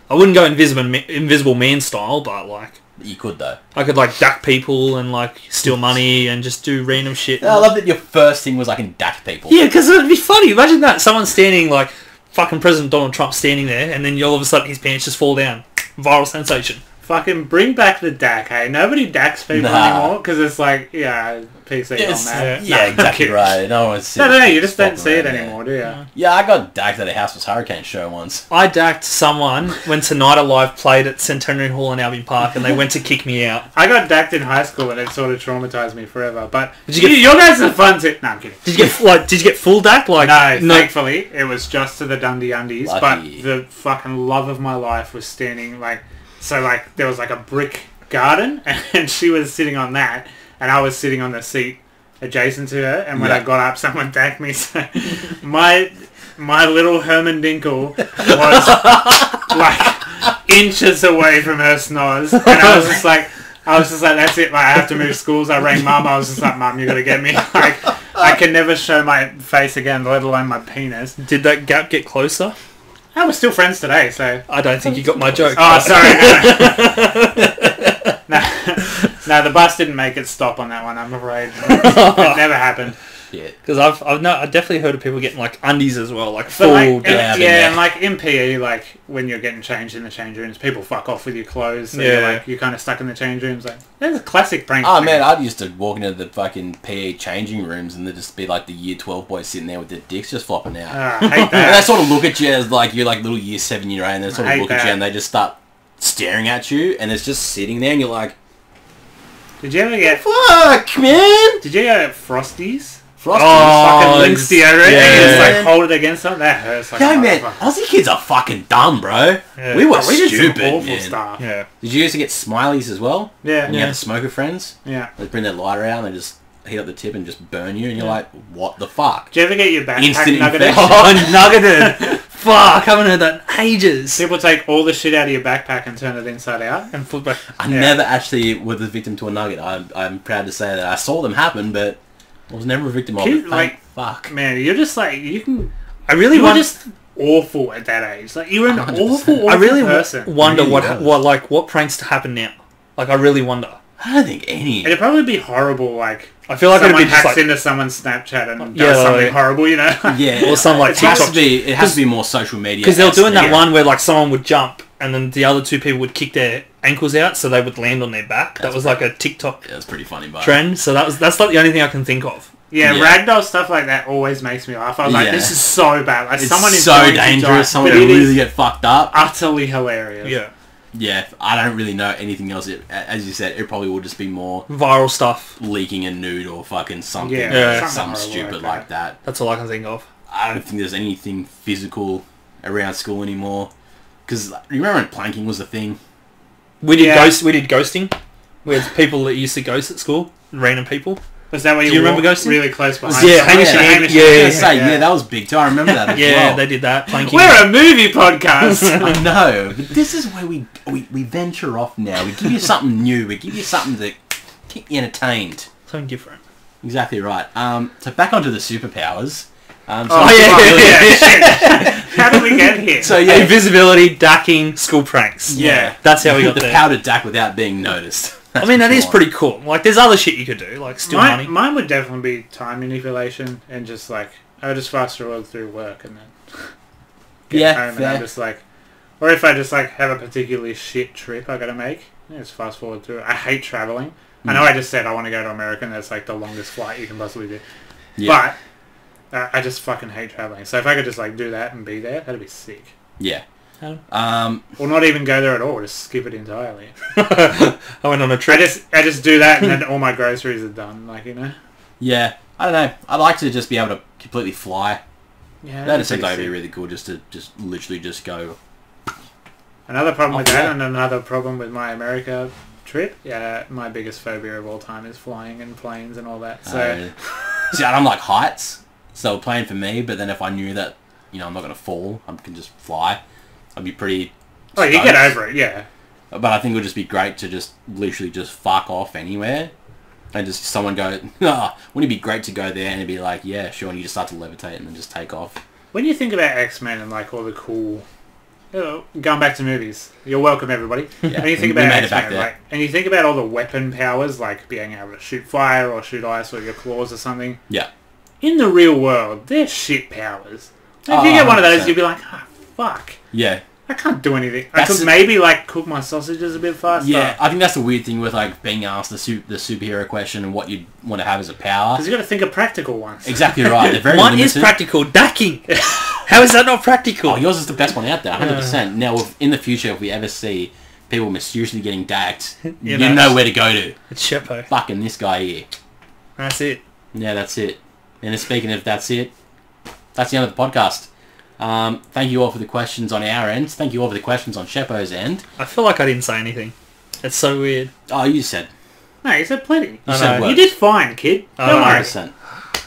I wouldn't go invisible man style, but like... You could though. I could like duck people and like steal money and just do random shit. I love that your first thing was I can duck people. Yeah, because it'd be funny. Imagine that. Someone standing like... Fucking President Donald Trump standing there, and then all of a sudden his pants just fall down. Viral sensation. Fucking bring back the DAC, hey? Nobody DACs people anymore, because it's like, yeah, PC on that. Yeah, exactly right. No one's No, you just don't see it anymore, do you? Yeah, I got DAC'd at a House was Hurricane show once. I DAC'd someone when Tonight Alive played at Centenary Hall in Albion Park, and they went to kick me out. I got DAC'd in high school, and it sort of traumatized me forever, but your guys are fun too. No, I'm kidding. Did you get full DAC? Like, no, thankfully, it was just to the Dundee Undies, but the fucking love of my life was standing, like... So, like, there was, like, a brick garden, and she was sitting on that, and I was sitting on the seat adjacent to her, and when I got up, someone dacked me, so my little Herman Dinkle was, like, inches away from her schnoz, and I was just like, that's it, like, I have to move schools. I rang Mum, I was just like, Mum, you gotta get me, like, I can never show my face again, let alone my penis. Did that gap get closer? We're still friends today, so... I don't think you got my joke. Oh, sorry. No, the bus didn't make it stop on that one, I'm afraid. It never happened. Yeah. Because I've definitely heard of people getting, like, undies as well, like, full... and, like, in PE, like, when you're getting changed in the change rooms, people fuck off with your clothes, so you're kind of stuck in the change rooms, like... That's a classic prank. Oh, man, I used to walk into the fucking PE changing rooms and there'd just be, like, the Year 12 boys sitting there with their dicks just flopping out. I hate that. And they sort of look at you as, like, you're, like, little Year 7 year 8, and they sort of look at you and they just start staring at you, and it's just sitting there, and you're like... Did you ever get... Fuck, man! Did you get Frosties? Frosties. Fucking Lynx deodorant, and you just like hold it against something. That hurts. Like, yo, man, Aussie kids are fucking dumb, bro. Yeah. We were did stupid, some awful man. stuff. Yeah. Did you used to get smileys as well? Yeah. When you had the smoker friends? Yeah. They bring their lighter out and they just heat up the tip and just burn you, and you're like, what the fuck? Did you ever get your backpack Instant nuggeted? Oh, nuggeted! Fuck, I haven't heard that in ages. People take all the shit out of your backpack and turn it inside out. And put back. I never actually was a victim to a nugget. I'm proud to say that. I saw them happen, but I was never a victim of it. Like, fuck. Man, you're just like, you can... You were just awful at that age. Like, you were an 100%. awful I really person. wonder Really what pranks to happen now. Like, I really wonder. I don't think any. It'd probably be horrible, like... I feel like someone it'd be just hacks like... into someone's Snapchat and does something horrible, you know? Yeah. Or some, like, it has TikTok. it has to be more social media. Because they were doing that one where, like, someone would jump and then the other two people would kick their ankles out so they would land on their back. That was like a TikTok That's pretty funny, but trend. So that's like the only thing I can think of. Yeah, ragdoll stuff like that always makes me laugh. I was like, this is so bad. Like, it's someone is so going dangerous. to Someone could really get fucked up. Utterly hilarious. Yeah. Yeah, I don't really know anything else. As you said, it probably will just be more Viral stuff. leaking a nude or fucking something, Yeah, something something stupid like like that. That's all I can think of. I don't think there's anything physical around school anymore. Because you remember when planking was the thing? We did ghosting with people that used to ghost at school, random people. Was that where Do you you remember walked ghosting? really close behind? Yeah, someone? Hamish and Andy. Hamish Yeah, and I Andy, was gonna say, yeah, that was big too. I remember that as Yeah, well. they did that. Planking. We're a movie podcast. I know, but this is where we venture off now. We give you something new. We give you something to keep you entertained. Something different. Exactly right. So back onto the superpowers. How did we get here? So yeah, Invisibility, dacking, school pranks. yeah, That's how we got the there. powdered dack without being noticed. I mean, that is pretty cool. Like, there's other shit you could do, like steal money. Mine would definitely be time manipulation and just like I would just fast forward through work and then get home and I'm just like, or if I just like have a particularly shit trip I gotta make, just fast forward through it. I hate traveling. I know I just said I want to go to America and that's like the longest flight you can possibly do. Yeah. But I just fucking hate traveling. So if I could just like do that and be there, that'd be sick. Yeah. Or not even go there at all, just skip it entirely. I went on a trip. I just do that and then all my groceries are done, like, you know? Yeah. I don't know. I'd like to just be able to completely fly. Yeah. That seems like it'd be really cool just to literally just go. Another problem with yeah. that and another problem with my America trip, my biggest phobia of all time is flying and planes and all that. So See, I don't like heights, so plane for me, but then if I knew that, you know, I'm not going to fall, I can just fly, I'd be pretty you get over it, yeah. But I think it would just be great to just literally just fuck off anywhere and just someone go, wouldn't it be great to go there and it'd be like, yeah, sure, and you just start to levitate and then just take off. When you think about X-Men and like all the cool, going back to movies, you're welcome everybody. Yeah, when you think we about made it back X-Men, there. like, and you think about all the weapon powers, like being able to shoot fire or shoot ice or your claws or something. Yeah. In the real world, they're shit powers. If you get one of those, 100%. you'd be like, fuck. Yeah. I can't do anything. I could maybe like cook my sausages a bit faster. Yeah, I think that's the weird thing with like being asked the superhero question and what you want to have as a power. Because you got to think of practical ones. Exactly right. They're very Mine limited. is practical. Dacking. How is that not practical? Oh, yours is the best one out there, 100%. Now, in the future, if we ever see people mysteriously getting dacked, you know where to go to. It's Shepo. Fucking this guy here. That's it. Yeah, that's it. And speaking of that's it, that's the end of the podcast. Thank you all for the questions on our end. Thank you all for the questions on Shepo's end. I feel like I didn't say anything. It's so weird. Oh, you said. No, you said plenty. You said You words. did fine, kid. Don't worry. 100%.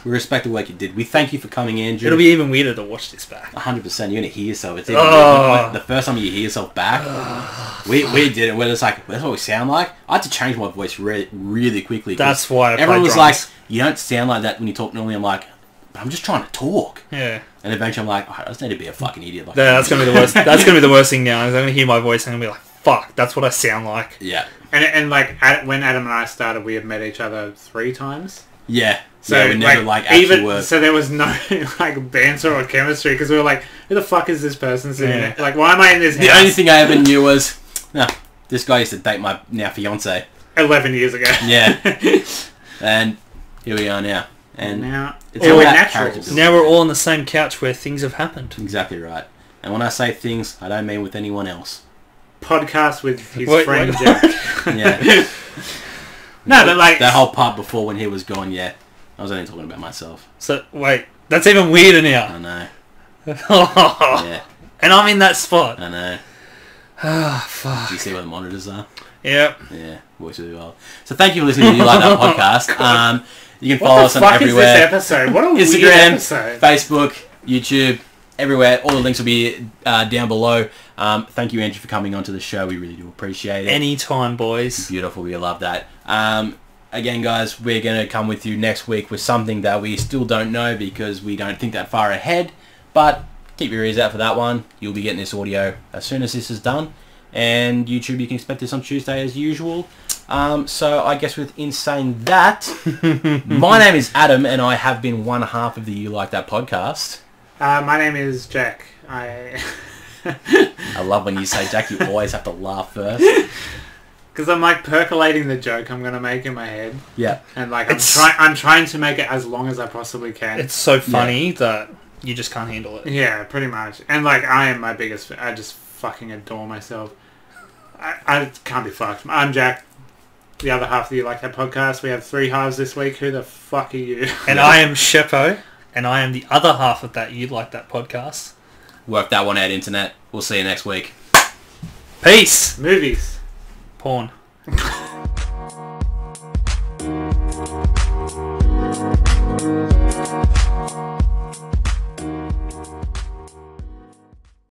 We respect the work you did. We thank you for coming, Andrew. It'll be even weirder to watch this back. 100%. You're going to hear yourself. It's even weird. The first time you hear yourself back, we did it. Where it's like, that's what we sound like. I had to change my voice really quickly. That's why I play everyone was drums. like, you don't sound like that when you talk normally. I'm like, but I'm just trying to talk. Yeah. And eventually I'm like, I just need to be a fucking idiot. Like Yeah, that's gonna be the worst. That's gonna be the worst thing now. Is I'm gonna hear my voice and I'm gonna be like, "Fuck, that's what I sound like." Yeah. And like when Adam and I started, we had met each other 3 times. Yeah. So yeah, we never actually even were. so, there was no like banter or chemistry because we were like, "Who the fuck is this person sitting there? Like, why am I in this house?" The only thing I ever knew was, this guy used to date my now fiance. 11 years ago. Yeah. And here we are now. And now it's all all about natural. character building. Now we're all on the same couch where things have happened. Exactly right. And when I say things, I don't mean with anyone else. Podcast with his friend wait. Jack. Yeah. No, but like that whole part before when he was gone, yeah. I was only talking about myself. So wait, that's even weirder now. I know. Oh, Yeah. and I'm in that spot. I know. Ah, fuck. Do you see where the monitors are? Yep. Yeah. Works really well. So thank you for listening to You Like That podcast. You can follow us on What the fuck everywhere. is this episode? What a weird Instagram, episode. Facebook, YouTube, everywhere. All the links will be down below. Thank you, Andrew, for coming onto the show. We really do appreciate it. Anytime, boys. Beautiful. We love that. Again, guys, we're going to come with you next week with something that we still don't know because we don't think that far ahead. But keep your ears out for that one. You'll be getting this audio as soon as this is done. And YouTube, you can expect this on Tuesday as usual. So I guess in saying that, my name is Adam and I have been one half of the You Like That podcast. My name is Jack. I love when you say Jack, you always have to laugh first. Because I'm like percolating the joke I'm going to make in my head. Yeah. And like I'm trying to make it as long as I possibly can. It's so funny that you just can't handle it. Yeah, pretty much. And like I am my biggest fan. I just fucking adore myself. I can't be fucked. I'm Jack. The other half of You Like That podcast. We have 3 halves this week. Who the fuck are you? And I am Sheppo, and I am the other half of that You Like That podcast. Work that one out, internet. We'll see you next week. Peace. Movies. Porn.